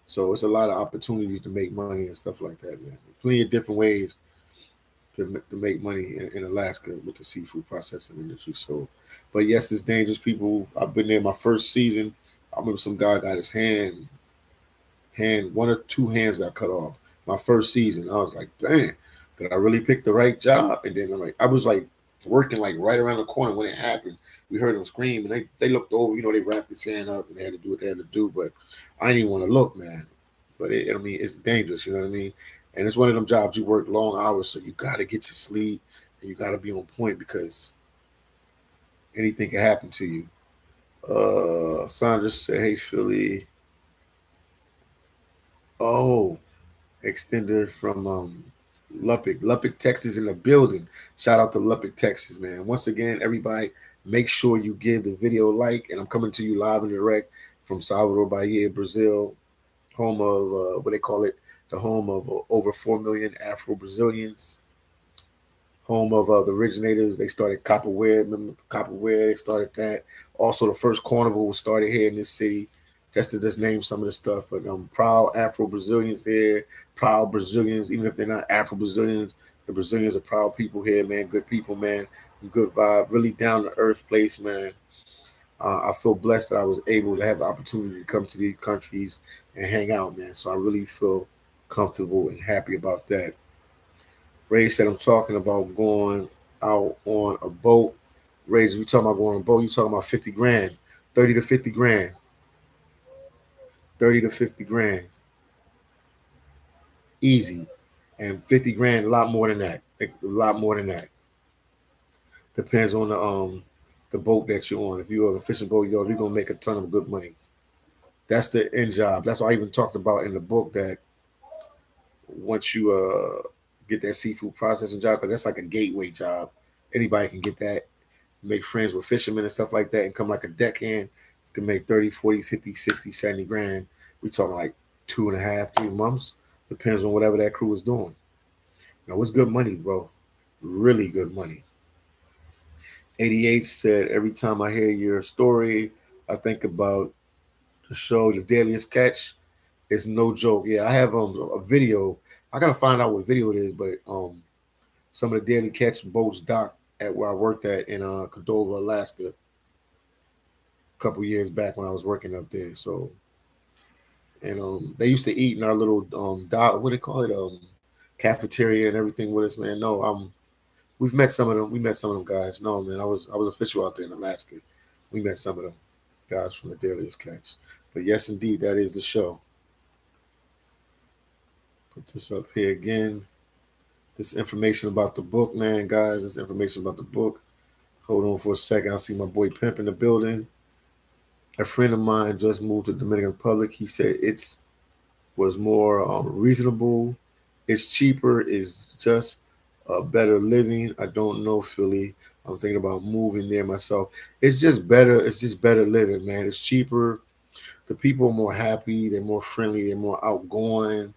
So it's a lot of opportunities to make money and stuff like that, man. Plenty of different ways to make money in Alaska with the seafood processing industry. So, but yes, it's dangerous. People, I've been there my first season. I remember some guy got his hand, one or two hands got cut off. My first season, I was like, dang, did I really pick the right job? And then I was like working like right around the corner when it happened. We heard them scream, and they looked over. You know, they wrapped his hand up, and they had to do what they had to do. But I didn't want to look, man. But I mean, it's dangerous. You know what I mean? And it's one of them jobs you work long hours, so you got to get your sleep, and you got to be on point because anything can happen to you. Sandra said, "Hey Philly, oh, extender from Lubbock, Texas, in the building. Shout out to Lubbock, Texas, man. Once again, everybody, make sure you give the video a like. And I'm coming to you live and direct from Salvador, Bahia, Brazil, home of what they call it, the home of over 4 million Afro Brazilians, home of the originators. They started Copperware. Remember Copperware? They started that. Also, the first carnival was started here in this city. Just to just name some of the stuff, but proud Afro Brazilians here, proud Brazilians, even if they're not Afro Brazilians, the Brazilians are proud people here, man. Good people, man. Good vibe, really down to earth place, man. I feel blessed that I was able to have the opportunity to come to these countries and hang out, man. So I really feel comfortable and happy about that. Ray said I'm talking about going out on a boat. Ray, we talking about going on a boat. You talking about 50 grand, 30 to 50 grand, 30 to 50 grand, easy, and 50 grand, a lot more than that. A lot more than that. Depends on the boat that you're on. If you're on a fishing boat, you're gonna make a ton of good money. That's the end job. That's what I even talked about in the book that once you get that seafood processing job, because that's like a gateway job. Anybody can get that, make friends with fishermen and stuff like that, and come like a deckhand. You can make 30, 40, 50, 60, 70 grand. We talking like 2.5, 3 months. Depends on whatever that crew is doing. You know, it's good money, bro. Really good money. 88 said, every time I hear your story, I think about the show, The Dailiest Catch. It's no joke. Yeah, I have a video. I gotta find out what video it is, but some of the daily catch boats docked at where I worked at in Cordova, Alaska, a couple years back when I was working up there. So, and they used to eat in our little dock, what do they call it, cafeteria and everything with us, man. No, we've met some of them. We met some of them guys. No, man, I was official out there in Alaska. We met some of them guys from the Dailiest Catch. But yes, indeed, that is the show. Put this up here again. This information about the book, man, guys. This information about the book. Hold on for a second. I see my boy Pimp in the building. A friend of mine just moved to Dominican Republic. He said it's was more reasonable. It's cheaper. It's just a better living. I don't know, Philly. I'm thinking about moving there myself. It's just better. It's just better living, man. It's cheaper. The people are more happy. They're more friendly. They're more outgoing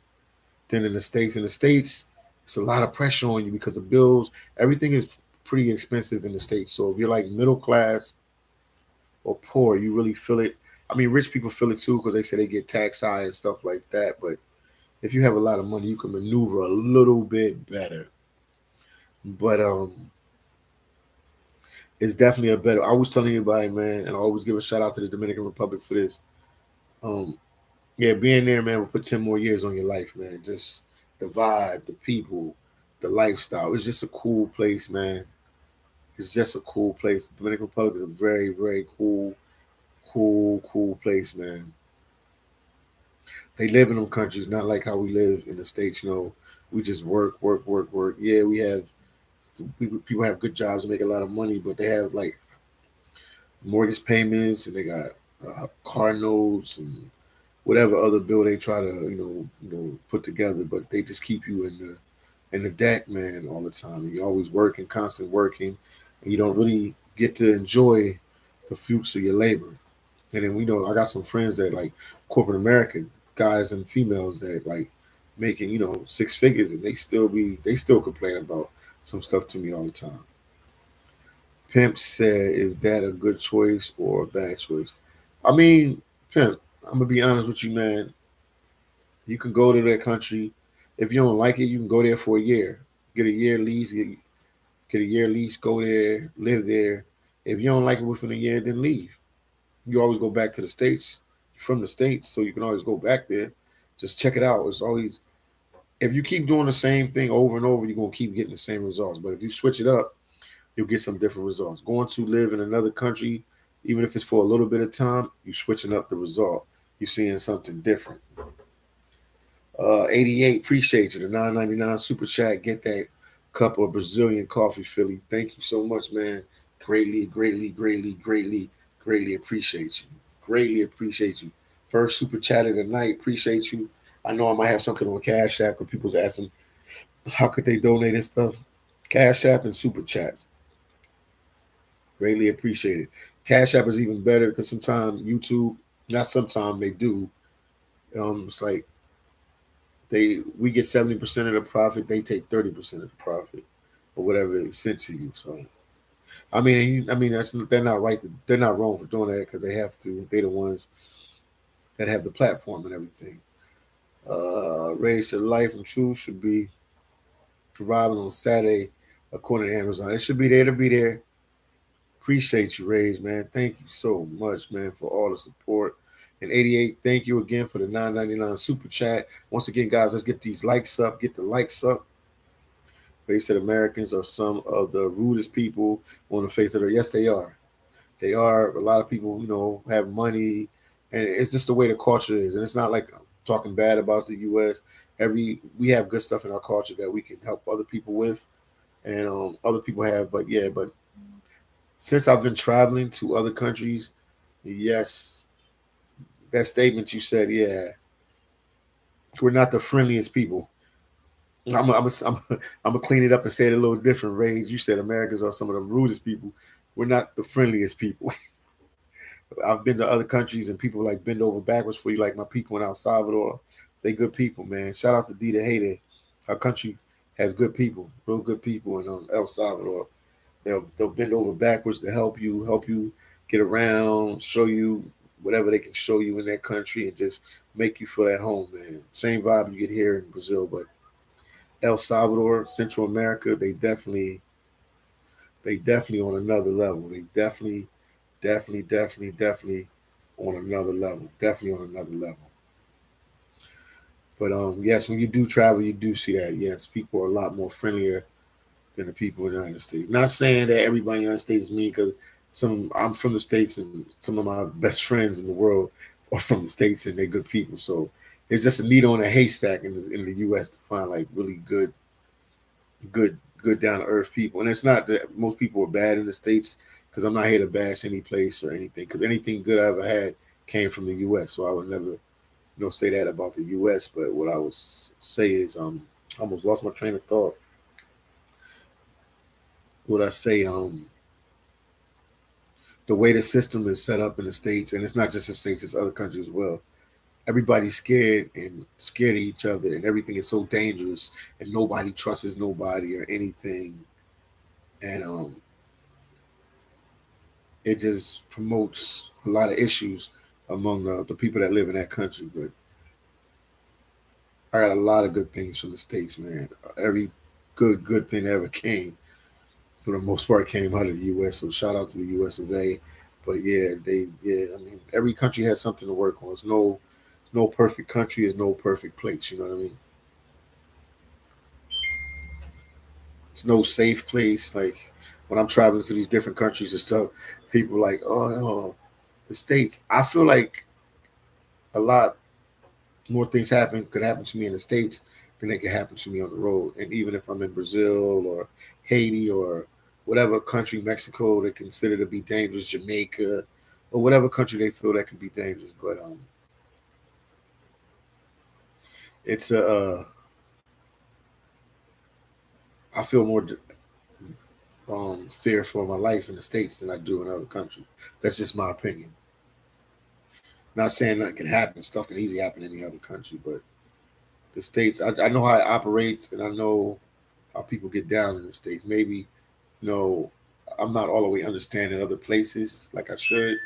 than in the states. In the states, it's a lot of pressure on you because the bills, everything is pretty expensive in the states. So if you're like middle class or poor, you really feel it. I mean, rich people feel it too because they say they get tax high and stuff like that. But if you have a lot of money, you can maneuver a little bit better. But it's definitely a better. I was telling anybody, man, and I always give a shout out to the Dominican Republic for this. Um, yeah, being there, man, will put 10 more years on your life, man. Just the vibe, the people, the lifestyle. It's just a cool place, man. It's just a cool place. The Dominican Republic is a very, very cool place, man. They live in them countries, not like how we live in the states. You know, we just work. Yeah, we have people have good jobs and make a lot of money, but they have like mortgage payments and they got car notes and whatever other bill they try to put together. But they just keep you in the debt, man, all the time. And you're always working, constant working, and you don't really get to enjoy the fruits of your labor. And then we know I got some friends that like corporate American guys and females that like making 6 figures, and they still complain about some stuff to me all the time. Pimp said, "Is that a good choice or a bad choice?" I mean, Pimp, I'm gonna be honest with you, man. You can go to that country. If you don't like it, you can go there for a year. Get a year lease. Get a year lease. Go there. Live there. If you don't like it within a year, then leave. You always go back to the states. You're from the states, so you can always go back there. Just check it out. It's always if you keep doing the same thing over and over, you're gonna keep getting the same results. But if you switch it up, you'll get some different results. Going to live in another country, even if it's for a little bit of time, you're switching up the result. You're seeing something different. 88, appreciate you. The 9.99 super chat. Get that cup of Brazilian coffee, Philly. Thank you so much, man. Greatly appreciate you. Greatly appreciate you. First super chat of the night. Appreciate you. I know I might have something on Cash App because people's asking how could they donate and stuff. Cash App and super chats. Greatly appreciate it. Cash App is even better because sometimes YouTube, not sometimes they do. It's like we get 70% of the profit, they take 30% of the profit or whatever it's sent to you. So I mean that's they're not right. They're not wrong for doing that because they have to. They're the ones that have the platform and everything. Race to Life and Truth should be arriving on Saturday, according to Amazon. It should be there to be there. Appreciate you, Rays, man. Thank you so much, man, for all the support. And 88, thank you again for the 9.99 super chat. Once again, guys, let's get these likes up. Get the likes up. They said Americans are some of the rudest people on the face of the earth. Yes, they are. They are. A lot of people, have money, and it's just the way the culture is. And it's not like I'm talking bad about the U.S. We have good stuff in our culture that we can help other people with, and other people have. But yeah, but since I've been traveling to other countries, yes, that statement you said, yeah, we're not the friendliest people. I'm gonna clean it up and say it a little different. Rage, you said Americans are some of the rudest people. We're not the friendliest people. I've been to other countries and people like bend over backwards for you, like my people in El Salvador. They good people, man. Shout out to Dita Hayden. Our country has good people, real good people in El Salvador. They'll bend over backwards to help you get around, show you whatever they can show you in that country, and just make you feel at home, man. Same vibe you get here in Brazil, but El Salvador, Central America, they definitely on another level. They definitely on another level. Definitely on another level. But yes, when you do travel, you do see that. Yes, people are a lot more friendlier than the people in the United States. Not saying that everybody in the United States is mean, because I'm from the states, and some of my best friends in the world are from the states, and they're good people. So it's just a needle in a haystack in the U.S. to find like really good down to earth people. And it's not that most people are bad in the states, because I'm not here to bash any place or anything. Because anything good I ever had came from the U.S. So I would never say that about the U.S. But what I would say is I almost lost my train of thought. What I say the way the system is set up in the States, and it's not just the States, it's other countries as well. Everybody's scared and scared of each other, and everything is so dangerous, and nobody trusts nobody or anything, and it just promotes a lot of issues among the people that live in that country. But I got a lot of good things from the States, man. Every good thing that ever came, for the most part, came out of the U.S. So shout out to the U.S. of A. But yeah. I mean, every country has something to work on. It's no perfect country. There's no perfect place. You know what I mean? It's no safe place. Like when I'm traveling to these different countries and stuff, people are like, oh, the States. I feel like a lot more things could happen to me in the States than they could happen to me on the road. And even if I'm in Brazil or Haiti or whatever country, Mexico, they consider to be dangerous, Jamaica, or whatever country they feel that could be dangerous. But it's a I feel more fear for my life in the States than I do in other countries. That's just my opinion. Not saying nothing can happen. Stuff can easily happen in any other country, but the States, I know how it operates, and I know how people get down in the States. Maybe, you know, I'm not all the way understanding other places like I should.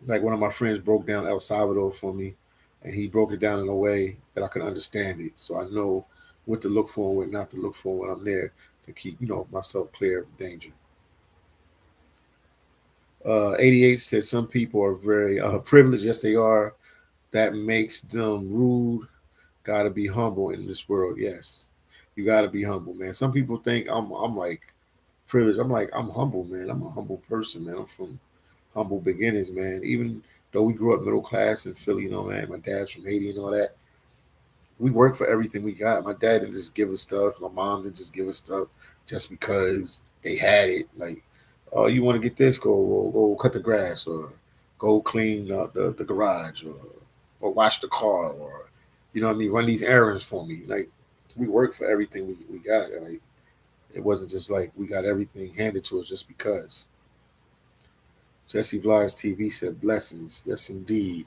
Like one of my friends broke down El Salvador for me, and he broke it down in a way that I could understand it. So I know what to look for and what not to look for when I'm there to keep, myself clear of the danger. 88 said some people are very privileged. Yes, they are. That makes them rude. Got to be humble in this world. Yes, you got to be humble, man. Some people think I'm like privileged. I'm like I'm humble, man. I'm a humble person, man. I'm from humble beginnings, man. Even though we grew up middle class in Philly, man. My dad's from Haiti and all that. We worked for everything we got. My dad didn't just give us stuff. My mom didn't just give us stuff just because they had it. Like, oh, you want to get this? Go cut the grass, or go clean the garage, or wash the car, or you know what I mean, run these errands for me. Like, we worked for everything we got. And, like, it wasn't just like we got everything handed to us just because. Jesse Vlogs TV said blessings. Yes, indeed.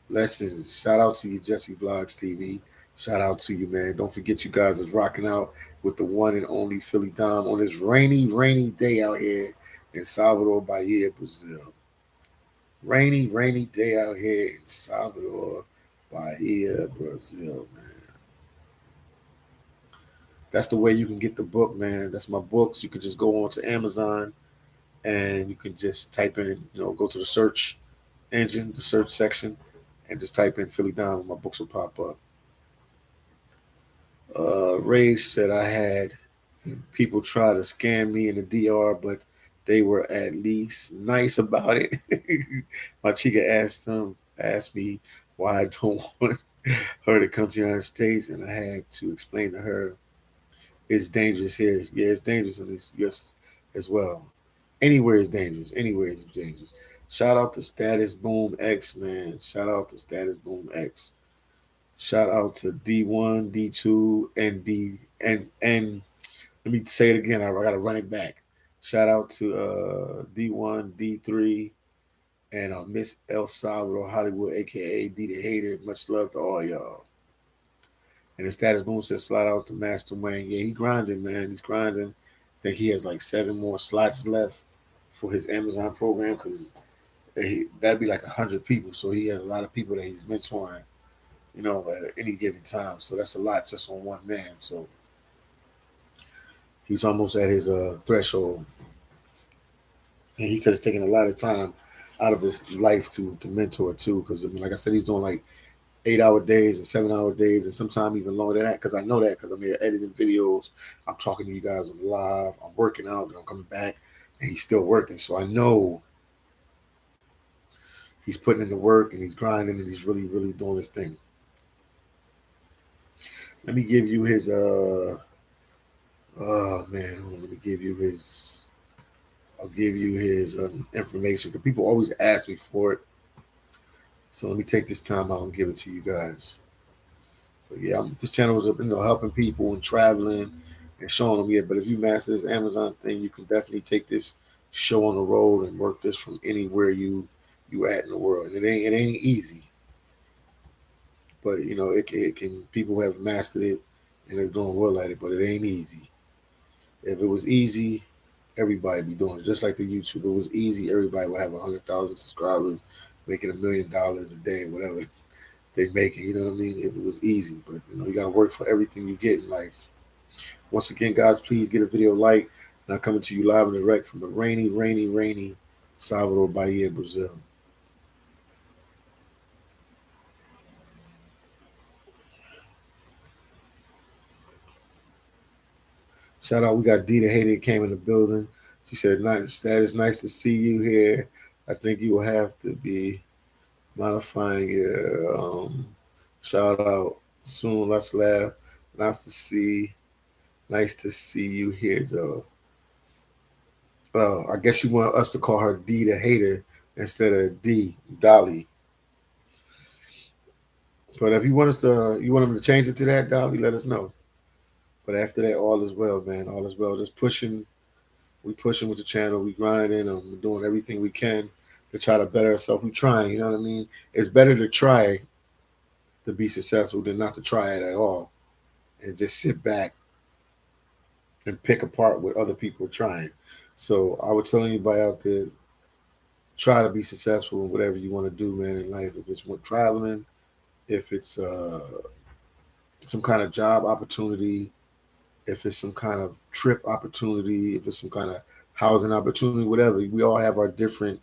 Blessings. Shout out to you, Jesse Vlogs TV. Shout out to you, man. Don't forget you guys is rocking out with the one and only Philly Dom on this rainy day out here in Salvador, Bahia, Brazil. Rainy day out here in Salvador, Bahia, Brazil, man. That's the way you can get the book, man. That's my books. You can just go on to Amazon and you can just type in, go to the search engine, the search section, and just type in Philly Dom and my books will pop up. Ray said I had people try to scam me in the DR, but they were at least nice about it. My chica asked me why I don't want her to come to the United States, and I had to explain to her it's dangerous here. Yeah, it's dangerous in this US as well. Anywhere is dangerous. Anywhere is dangerous. Shout out to Status Boom X, man. Shout out to Status Boom X. Shout out to D1, D2, and D and let me say it again. I gotta run it back. Shout out to D1, D3, and Miss El Salvador Hollywood, aka D the Hater. Much love to all y'all. And the Status Boom says slide out to Master Wayne. Yeah, he grinding, man. He's grinding. I think he has like 7 more slots left for his Amazon program because that'd be like 100 people. So he has a lot of people that he's mentoring, at any given time. So that's a lot just on one man. So he's almost at his threshold. And he said it's taking a lot of time out of his life to mentor too. Because I mean, like I said, he's doing like 8-hour days and 7-hour days, and sometimes even longer than that. Because I know that because I'm here editing videos, I'm talking to you guys on the live, I'm working out, and I'm coming back, and he's still working. So I know he's putting in the work and he's grinding and he's really doing his thing. Let me give you his oh man, hold on, let me give you his I'll give you his information because people always ask me for it. So let me take this time out and give it to you guys. But yeah, this channel is helping people and traveling and showing them. Yeah, but if you master this Amazon thing, you can definitely take this show on the road and work this from anywhere you at in the world. And it ain't easy, but it can. People have mastered it and is doing well at it, but it ain't easy. If it was easy, everybody be doing it. Just like the YouTube, if it was easy, everybody would have 100,000 subscribers, making $1 million a day, whatever they make it. You know what I mean? If it was easy, but you got to work for everything you get in life. Once again, guys, please get a video like. And I'm coming to you live and direct from the rainy, rainy, rainy Salvador, Bahia, Brazil. Shout out, we got Dita Haiti came in the building. She said, "Nice, that is nice to see you here. I think you will have to be modifying your shout out soon. Let's laugh. Nice to see, nice to see you here, though. I guess you want us to call her D the hater instead of D Dolly. But if you want us to, you want them to change it to that Dolly, let us know. But after that, all is well, man. All is well. Just pushing. We pushing with the channel. We grinding. Doing everything we can to try to better ourselves. We trying. You know what I mean? It's better to try to be successful than not to try it at all and just sit back and pick apart what other people are trying. So I would tell anybody out there, try to be successful in whatever you want to do, man, in life. If it's traveling, if it's some kind of job opportunity, if it's some kind of trip opportunity, if it's some kind of housing opportunity, whatever. We all have our different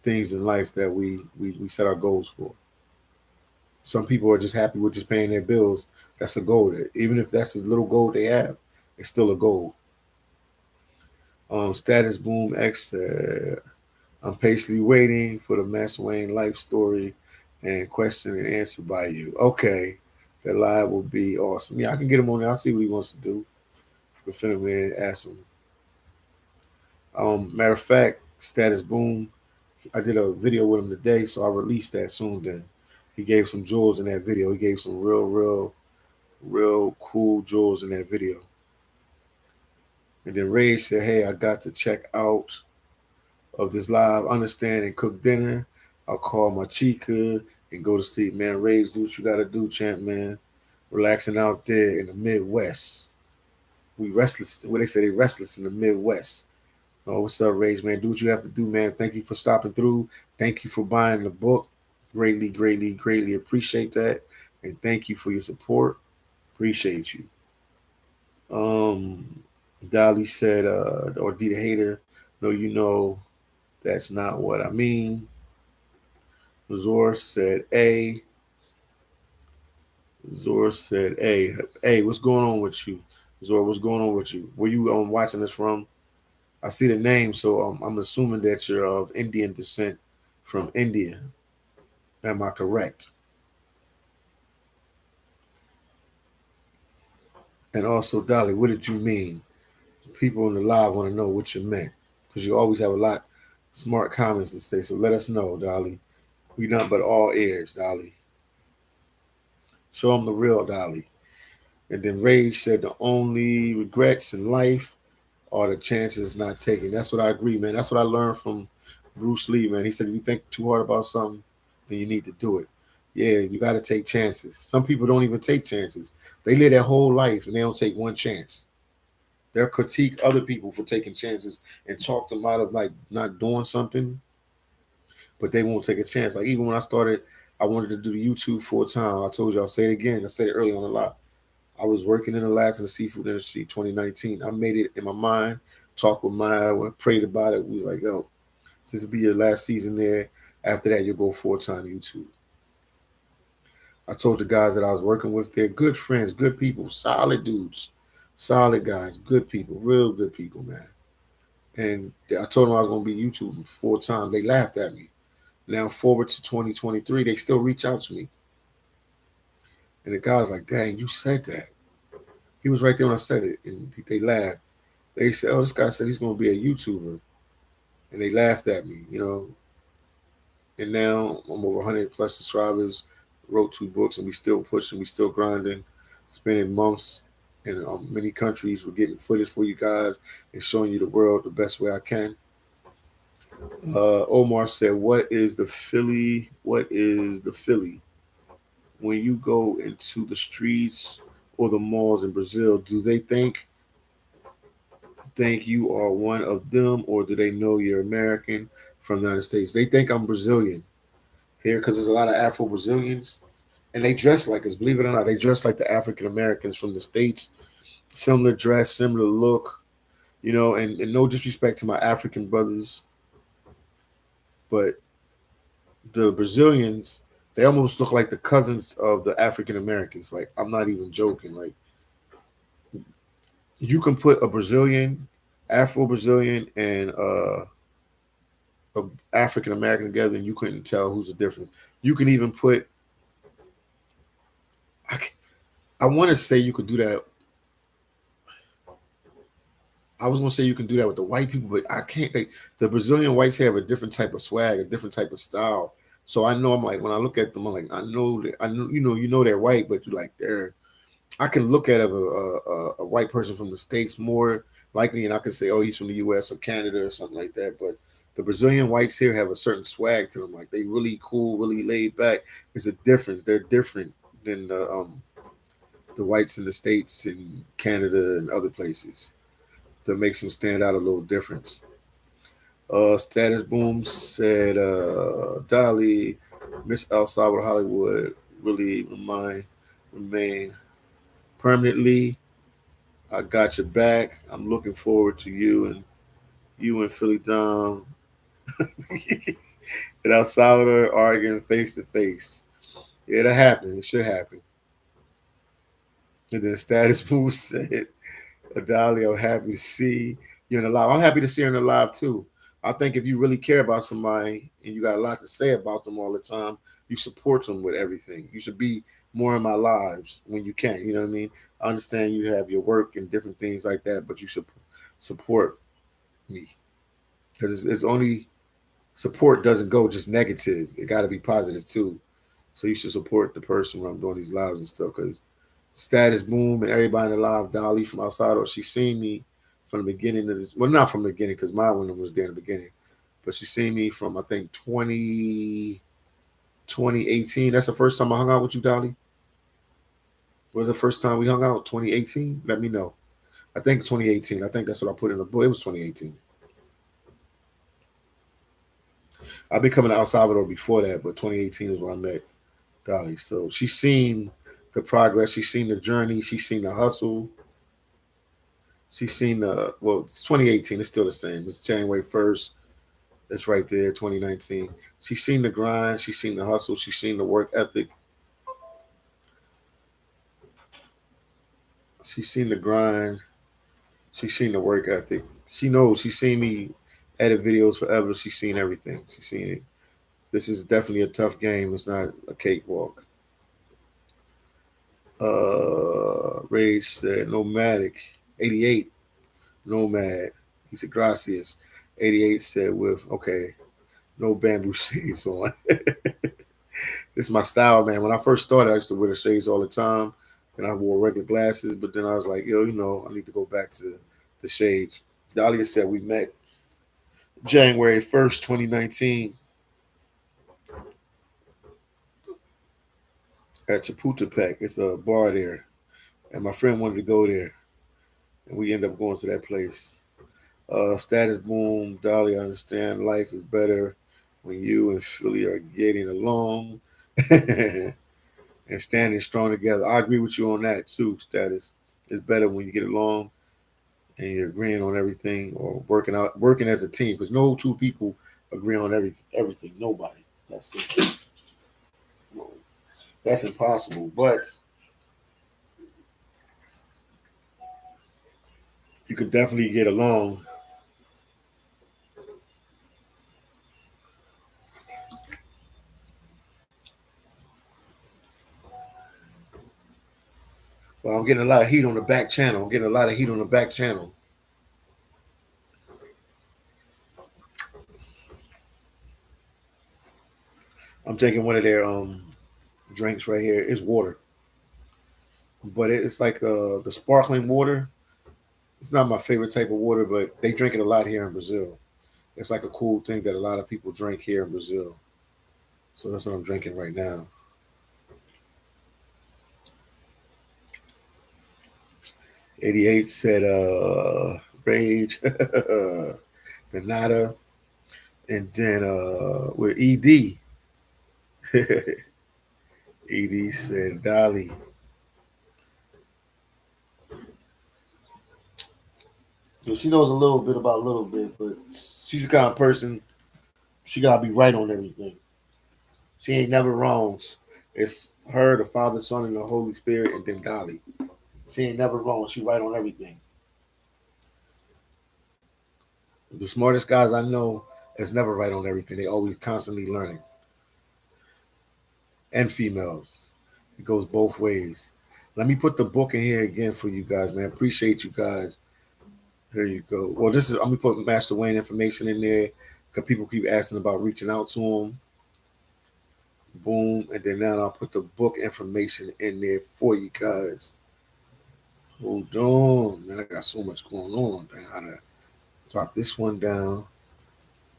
things in life that we set our goals for. Some people are just happy with just paying their bills. That's a goal. Even if that's a little goal they have, it's still a goal. Status Boom X. I'm patiently waiting for the ShifuWayne life story and question and answer by you. Okay, that live will be awesome. Yeah, I can get him on there. I'll see what he wants to do. We'll fit him in, ask him. Matter of fact, Status Boom, I did a video with him today, so I'll release that soon. Then he gave some jewels in that video. He gave some real cool jewels in that video. And then Ray said, "Hey, I got to check out of this live, understand and cook dinner. I'll call my chica and go to sleep, man. Ray, do what you gotta do, champ, man. Relaxing out there in the Midwest. We restless. What they say, they restless in the Midwest. Oh, what's up, Rage, man? Do what you have to do, man. Thank you for stopping through. Thank you for buying the book. Greatly, greatly, greatly appreciate that. And thank you for your support. Appreciate you." Um, Dolly said, or Dita Hater, no, that's not what I mean. Zor said A. Zor said A. Hey, what's going on with you? Zor, what's going on with you? Where you watching this from? I see the name, so I'm assuming that you're of Indian descent from India. Am I correct? And also, Dolly, what did you mean? People in the live want to know what you meant because you always have a lot smart comments to say. So let us know, Dolly. We not but all ears, Dolly. Show them the real Dolly. And then Rage said the only regrets in life are the chances not taken. That's what I agree, man. That's what I learned from Bruce Lee, man. He said if you think too hard about something, then you need to do it. Yeah, you got to take chances. Some people don't even take chances. They live their whole life and they don't take one chance. They'll critique other people for taking chances and talk them out of like not doing something, but they won't take a chance. Like even when I started, I wanted to do the YouTube full time. I told you, I'll say it again. I said it early on a lot. I was working in the seafood industry 2019. I made it in my mind, talked with Maya, prayed about it. We was like, yo, this will be your last season there. After that, you'll go full time YouTube. I told the guys that I was working with, they're good friends, good people, solid dudes, solid guys, good people, real good people, man. And I told them I was going to be YouTube full time. They laughed at me. Now forward to 2023, they still reach out to me. And the guy was like, dang, you said that. He was right there when I said it, and they laughed. They said, oh, this guy said he's going to be a YouTuber. And they laughed at me. And now I'm over 100 plus subscribers, wrote 2 books, and we still pushing, we still grinding, spending months in many countries. We're getting footage for you guys and showing you the world the best way I can. Omar said, "What is the Philly? What is the Philly? When you go into the streets or the malls in Brazil, do they think you are one of them, or do they know you're American from the United States? They think I'm Brazilian here because there's a lot of Afro Brazilians, and they dress like us. Believe it or not, they dress like the African Americans from the states. Similar dress, similar look, and no disrespect to my African brothers, but the Brazilians, they almost look like the cousins of the African Americans. Like, I'm not even joking. Like, you can put a Brazilian, Afro Brazilian, and a African American together, and you couldn't tell who's the difference. You can even put. I, I want to say you could do that. I was gonna say you can do that with the white people, but I can't. The Brazilian whites have a different type of swag, a different type of style. So I know I'm like when I look at them, I'm like I know they're white, but you like they're. I can look at a white person from the states more likely, and I can say, oh, he's from the U.S. or Canada or something like that. But the Brazilian whites here have a certain swag to them, like they really cool, really laid back. There's a difference. They're different than the whites in the states and Canada and other places. That makes them stand out a little difference. Status Boom said, Dolly, Miss El Salvador Hollywood really remain permanently. I got your back. I'm looking forward to you and Philly Dom in El Salvador arguing face to face. Yeah, that happened. It should happen. And then Status Boom said, Dolly, I'm happy to see you in the live. I'm happy to see her in the live too. I think if you really care about somebody and you got a lot to say about them all the time, you support them with everything. You should be more in my lives when you can. You know what I mean? I understand you have your work and different things like that, but you should support me because it's only support doesn't go just negative. It got to be positive too. So you should support the person when I'm doing these lives and stuff because Status Boom and everybody in the live, Dolly from outside, or she seen me from the beginning of this. Well, not from the beginning because my one was there in the beginning, but she seen me from I think 2018. That's the first time I hung out with you, Dolly. Was the first time we hung out 2018? Let me know. I think 2018. I think that's what I put in the book. It was 2018. I've been coming to El Salvador before that, but 2018 is when I met Dolly. So she's seen the progress. She's seen the journey. She's seen the hustle. She's seen it's 2018. It's still the same. It's January 1st. That's right there, 2019. She's seen the grind. She's seen the hustle. She's seen the work ethic. She's seen the grind. She's seen the work ethic. She knows. She's seen me edit videos forever. She's seen everything. She's seen it. This is definitely a tough game. It's not a cakewalk. Ray said nomadic. 88. Nomad. He said gracias. 88 said with okay. No bamboo shades on. This is my style, man. When I first started, I used to wear the shades all the time, and I wore regular glasses. But then I was like, yo, I need to go back to the shades. Dahlia said we met January 1st, 2019, at Chapultepec. It's a bar there, and my friend wanted to go there, and we ended up going to that place. Status Boom, Dolly, I understand life is better when you and Philly are getting along and standing strong together. I agree with you on that too, Status. It's better when you get along and you're agreeing on everything or working as a team because no two people agree on everything. Nobody. That's impossible. But you could definitely get along. Well, I'm getting a lot of heat on the back channel. I'm getting a lot of heat on the back channel. I'm drinking one of their drinks right here. It's water, but it's like the sparkling water. It's not my favorite type of water, but they drink it a lot here in Brazil. It's like a cool thing that a lot of people drink here in Brazil. So that's what I'm drinking right now. 88 said Rage, Benata, and then with ED. ED said Dolly. So she knows a little bit about a little bit, but she's the kind of person, she gotta be right on everything. She ain't never wrongs. It's her, the Father, Son, and the Holy Spirit, and then Dolly. She ain't never wrong. She right on everything. The smartest guys I know is never right on everything. They always constantly learning. And females. It goes both ways. Let me put the book in here again for you guys, man. Appreciate you guys. Here you go. Well, this is I'm gonna put Master Wayne information in there because people keep asking about reaching out to him. Boom, and then now I'll put the book information in there for you guys. Hold on, man. I got so much going on. I gotta drop this one down.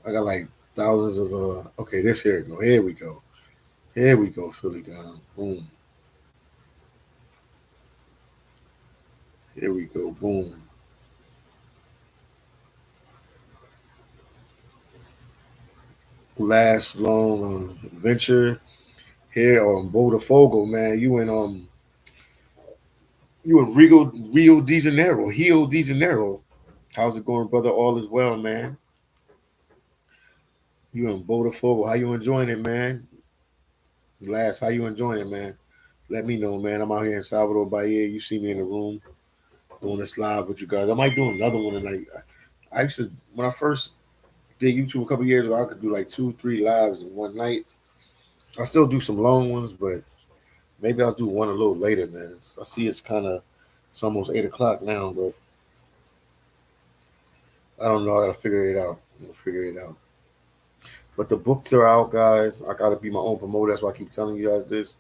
I got like thousands of okay, this here we go. Here we go. Here we go, Philly down. Boom. Here we go. Boom. Last long adventure here on Botafogo, man. You in Rio de Janeiro. Rio de Janeiro. How's it going, brother? All is well, man. You in Botafogo. How you enjoying it, man? Last, how you enjoying it, man? Let me know, man. I'm out here in Salvador Bahia. You see me in the room doing this live with you guys. I might do another one tonight. I used to when I first did YouTube a couple years ago, I could do like 2, 3 lives in one night. I still do some long ones, but maybe I'll do one a little later, man. I see it's almost 8 o'clock now, but I don't know. I gotta figure it out. I'm gonna figure it out. But the books are out, guys. I gotta be my own promoter. That's why I keep telling you guys this.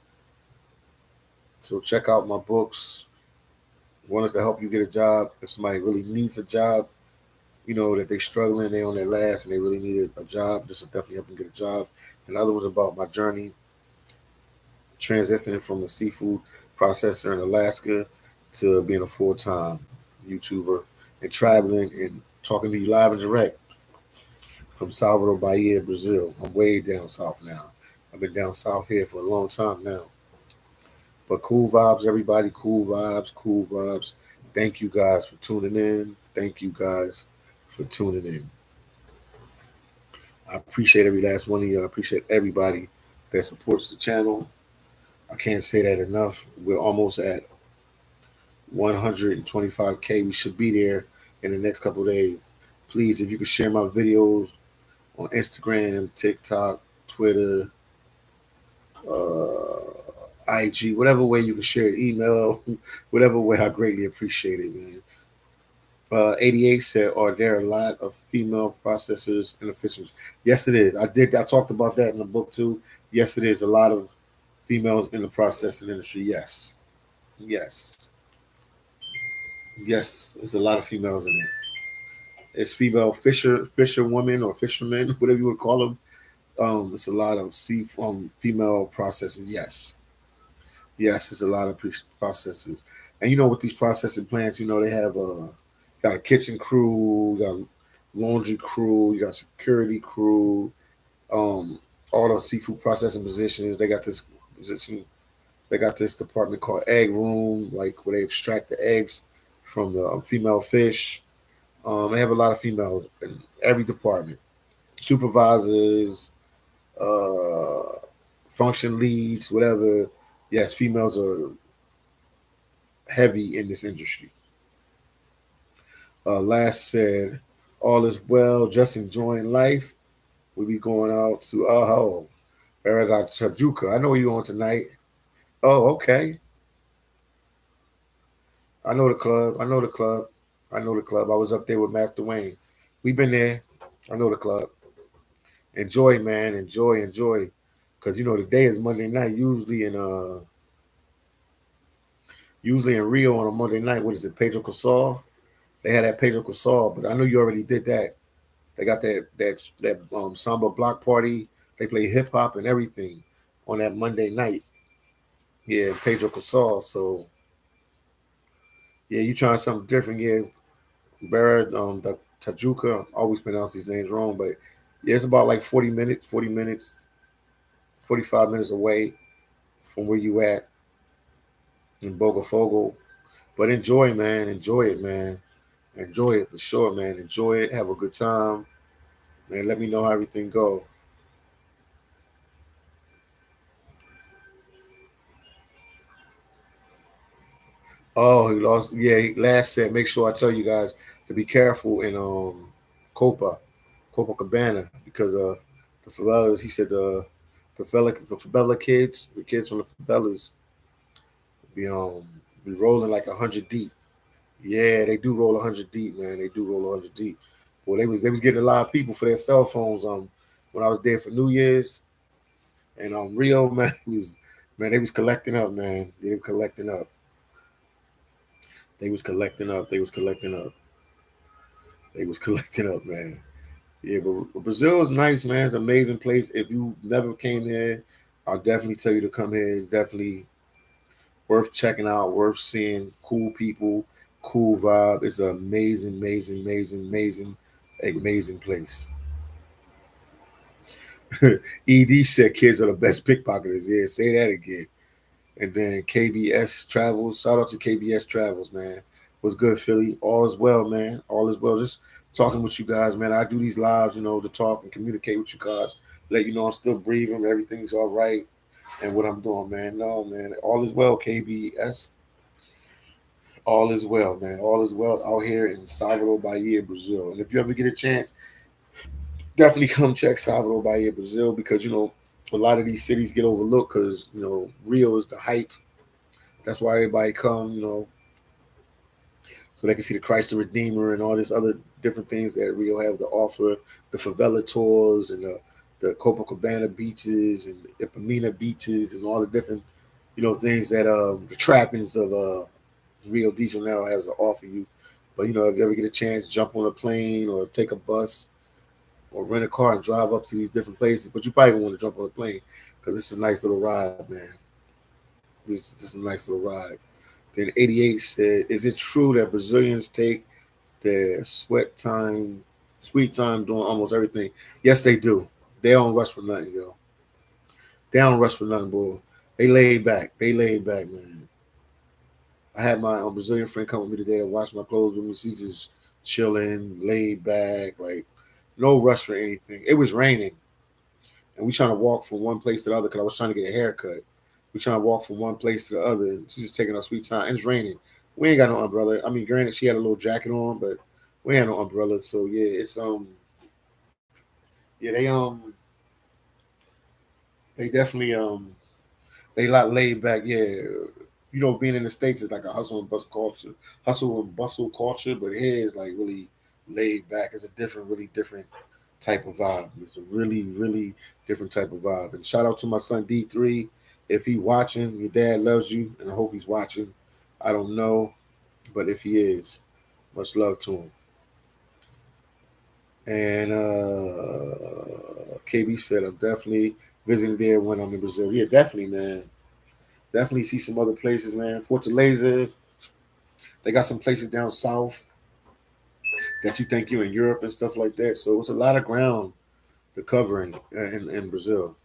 So check out my books. One is to help you get a job. If somebody really needs a job, you know, that they struggling, they on their last, and they really need a job, this will definitely help them get a job. And the other one's about my journey transitioning from a seafood processor in Alaska to being a full-time YouTuber and traveling and talking to you live and direct from Salvador, Bahia, Brazil. I'm way down south now. I've been down south here for a long time now. But cool vibes, everybody. Cool vibes, cool vibes. Thank you guys for tuning in. Thank you guys for tuning in. I appreciate every last one of you. I appreciate everybody that supports the channel. I can't say that enough. We're almost at 125K. We should be there in the next couple of days. Please, if you could share my videos on Instagram, TikTok, Twitter, IG, whatever way you can share it, email, whatever way, I greatly appreciate it, man. 88 said, "Are there a lot of female processors and officials?" Yes, it is. I talked about that in the book too. Yes, it is. A lot of females in the processing industry. Yes, yes, yes. There's a lot of females in it. It's female fisherwomen or fishermen, whatever you would call them. It's a lot of female processors. Yes, yes. It's a lot of processors. And you know, with these processing plants, you know, they have got a kitchen crew, you got laundry crew, you got security crew, um, all those seafood processing positions. They got this position. They got this department called egg room, like where they extract the eggs from the female fish. They have a lot of females in every department. Supervisors, uh, function leads, whatever. Yes, females are heavy in this industry. Last said, all is well, just enjoying life. We'll be going out to Paradise Chajuca. I know where you on tonight. Oh, okay. I know the club. I know the club. I know the club. I was up there with Master Wayne. We've been there. I know the club. Enjoy, man. Enjoy, enjoy. Cause you know the day is Monday night. Usually in Rio on a Monday night. What is it? Pedro Casal. They had that Pedro Casal, but I know you already did that. They got that samba block party. They play hip hop and everything on that Monday night. Yeah, Pedro Casal. So yeah, you trying something different? Yeah, Barra, the Tajuka. I always pronounce these names wrong, but yeah, it's about like 40 minutes, 45 minutes away from where you at in Bogafogo. But enjoy, man. Enjoy it, man. Enjoy it for sure, man. Enjoy it. Have a good time, man. Let me know how everything go. Oh, he lost. Yeah, he last said. Make sure I tell you guys to be careful in Copa, Copacabana, because the favelas. He said the favela kids, the kids from the favelas, be be rolling like 100 deep. Yeah, they do roll 100 deep, man. They do roll 100 deep. Well, they was getting a lot of people for their cell phones. When I was there for New Year's, and Rio, man, was man, they was collecting up, man. They were collecting up. They was collecting up. They was collecting up. They was collecting up, man. Yeah, but Brazil is nice, man. It's an amazing place. If you never came here, I'll definitely tell you to come here. It's definitely worth checking out, worth seeing. Cool people, cool vibe. It's an amazing, amazing, amazing, amazing, amazing place. ED said kids are the best pickpocketers. Yeah, say that again. And then KBS Travels. Shout out to KBS Travels, man. What's good, Philly? All is well, man. All is well. Just talking with you guys, man. I do these lives, to talk and communicate with you guys. Let you know I'm still breathing. Everything's all right. And what I'm doing, man. No, man. All is well, KBS. All is well, man. All is well out here in Salvador, Bahia, Brazil. And if you ever get a chance, definitely come check Salvador, Bahia, Brazil, because a lot of these cities get overlooked because Rio is the hype. That's why everybody come, so they can see the Christ the Redeemer and all this other different things that Rio have to offer. The favela tours and the Copacabana beaches and Ipanema beaches and all the different things that the trappings of Rio de Janeiro has to offer you. But if you ever get a chance, jump on a plane or take a bus or rent a car and drive up to these different places. But you probably want to jump on a plane because this is a nice little ride, man. This is a nice little ride. Then 88 said, "Is it true that Brazilians take their sweet time doing almost everything?" Yes, they do. They don't rush for nothing, yo. They don't rush for nothing, boy. They laid back. They laid back, man. I had my Brazilian friend come with me today to wash my clothes with me. She's just chilling, laid back, like no rush for anything. It was raining, and we trying to walk from one place to the other because I was trying to get a haircut. We trying to walk from one place to the other, and she's just taking our sweet time. And it's raining. We ain't got no umbrella. I mean, granted, she had a little jacket on, but we had no umbrella. So yeah, it's yeah, they definitely they a lot laid back. Yeah, being in the states is like a hustle and bustle culture. But here is like really laid back. It's a different, really different type of vibe. It's a really, really different type of vibe. And shout out to my son D3. If he watching, your dad loves you, and I hope he's watching. I don't know, but if he is, much love to him. And KB said I'm definitely visiting there when I'm in Brazil. Yeah, definitely, man. Definitely see some other places, man. Fortaleza. They got some places down south that you think you're in Europe and stuff like that. So it's a lot of ground to cover in Brazil.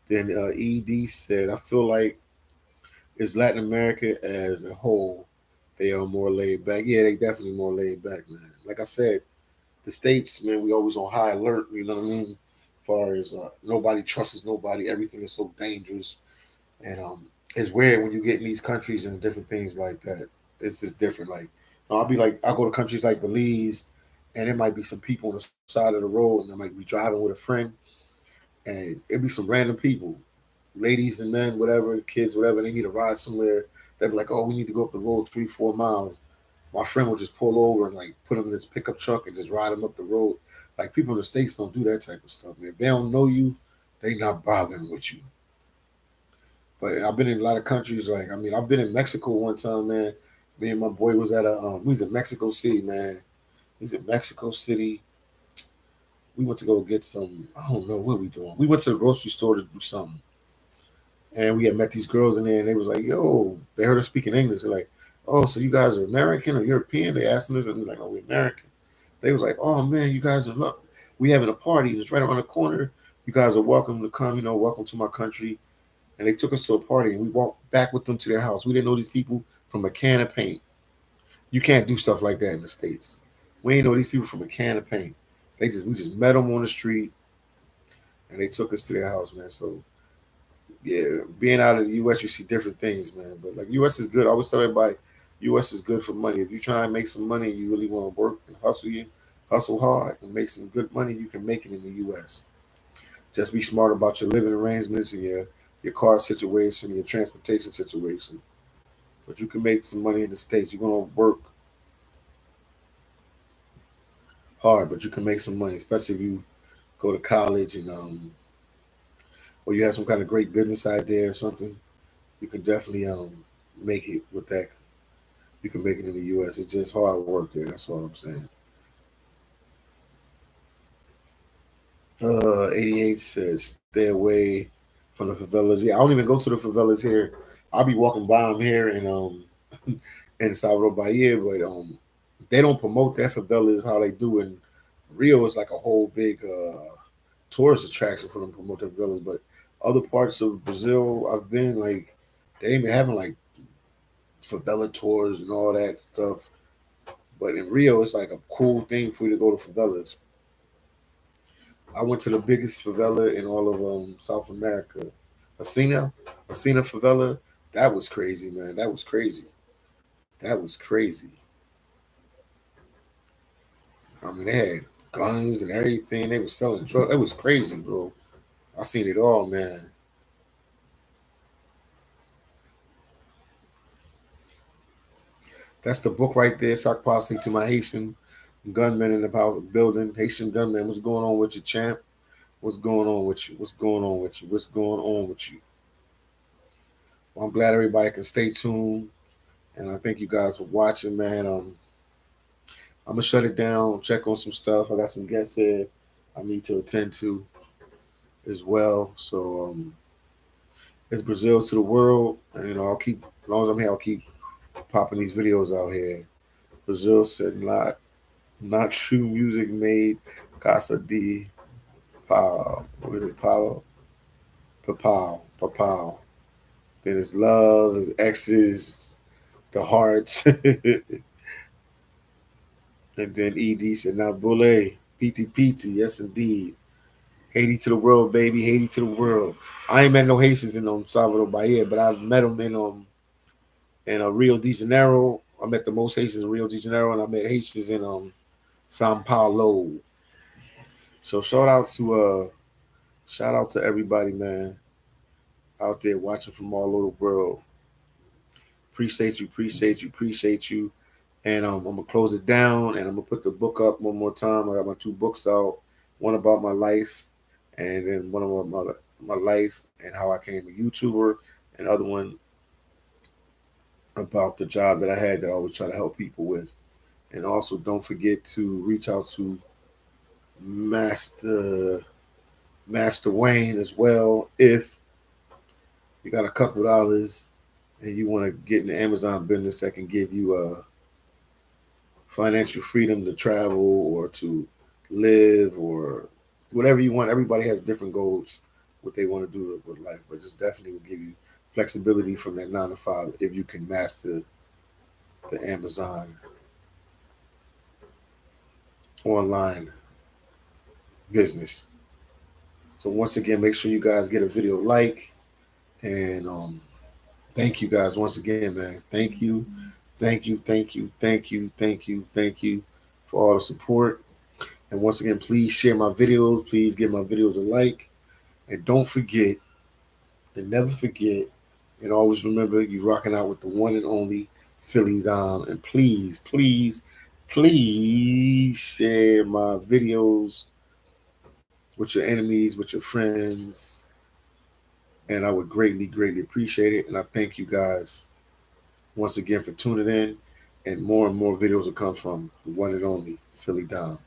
Then ED said, I feel like it's Latin America as a whole. They are more laid back. Yeah, they definitely more laid back, man. Like I said, the states, man, we always on high alert. You know what I mean? As far as nobody trusts nobody, everything is so dangerous, and it's weird when you get in these countries and different things like that. It's just different. Like, I'll go to countries like Belize, and there might be some people on the side of the road, and I might be driving with a friend, and it'd be some random people, ladies and men, whatever, kids, whatever. They need to ride somewhere. They'd be like, "Oh, we need to go up the road 3, 4 miles." My friend will just pull over and like put him in his pickup truck and just ride him up the road. Like people in the states don't do that type of stuff, man. If they don't know you, they not bothering with you. But I've been in a lot of countries. Like I've been in Mexico one time, man. Me and my boy was at we was in Mexico City, man. He's in Mexico City, We went to go get some. I don't know what we doing. We went to the grocery store to do something, and we had met these girls in there, and they was like, "Yo," they heard us speaking English. They're like, "Oh, so you guys are American or European?" They asked us, and we're like, "Oh, we're American." They was like, "Oh man, you guys are luck. We having a party. It's right around the corner. You guys are welcome to come. Welcome to my country." And they took us to a party, and we walked back with them to their house. We didn't know these people from a can of paint. You can't do stuff like that in the States. We ain't know these people from a can of paint. We just met them on the street, and they took us to their house, man. So yeah, being out of the U.S., you see different things, man. But like U.S. is good. I always tell everybody, U.S. is good for money. If you try and make some money, and you really want to work and hustle hard and make some good money, you can make it in the U.S. Just be smart about your living arrangements and your car situation, your transportation situation. But you can make some money in the States. You're gonna work hard, but you can make some money, especially if you go to college and or you have some kind of great business idea or something. You can definitely make it with that. You can make it in the U.S. It's just hard work there. That's what I'm saying. 88 says stay away from the favelas. Yeah, I don't even go to the favelas here. I'll be walking by them here in Salvador Bahia, but they don't promote that favelas how they do in Rio. Is like a whole big tourist attraction for them to promote their villas. But other parts of Brazil, I've been like they ain't been having like favela tours and all that stuff. But in Rio, it's like a cool thing for you to go to favelas. I went to the biggest favela in all of South America, Asina, Asina favela. That was crazy, man. That was crazy. That was crazy. I mean, they had guns and everything. They were selling drugs. It was crazy, bro. I seen it all, man. That's the book right there. Sock Posse to my Haitian gunmen in the building. Haitian gunmen. What's going on with you, champ? What's going on with you? What's going on with you? What's going on with you? Well, I'm glad everybody can stay tuned. And I thank you guys for watching, man. I'm gonna shut it down, check on some stuff. I got some guests here I need to attend to as well. So it's Brazil to the world. And I'll keep as long as I'm here, I'll keep popping these videos out here. Brazil said not true music made Casa de Pau. What is it? Paulo? Papau. Papau. Then it's love, it's exes, the hearts. And then ED said, now Bule, PT PT, yes indeed. Haiti to the world, baby. Haiti to the world. I ain't met no Haitians in Salvador Bahia, but I've met them in Rio de Janeiro. I met the most Haitians in Rio de Janeiro, and I met Haitians in Sao Paulo. So shout out to everybody, man, out there watching from all over the world. Appreciate you, appreciate you, appreciate you. And I'm gonna close it down, and I'm gonna put the book up one more time. I got my two books out, one about my life, and then one about my life and how I became a YouTuber, and other one about the job that I had that I always try to help people with. And also, don't forget to reach out to Master Master Wayne as well if you got a couple dollars and you want to get in the Amazon business that can give you financial freedom to travel or to live or whatever you want. Everybody has different goals, what they want to do with life, but just definitely will give you flexibility from that 9 to 5 if you can master the Amazon online business. So once again, make sure you guys get a video like, and thank you guys once again, man. Thank you, thank you, thank you, thank you, thank you, thank you for all the support. And once again, please share my videos. Please give my videos a like. And don't forget, and never forget, and always remember you rocking out with the one and only Philly Dom. And please, please, please share my videos with your enemies, with your friends. And I would greatly, greatly appreciate it. And I thank you guys once again for tuning in. And more videos will come from the one and only Philly Dom.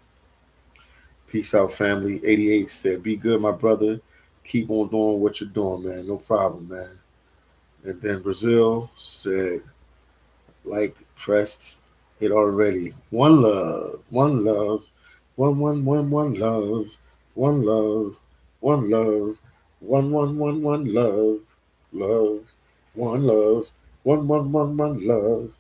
Peace out, family. 88 said, "Be good, my brother. Keep on doing what you're doing, man. No problem, man." And then Brazil said, "Like pressed it already. One love, one love, one love, one love, one love, one love, love, one love, one love."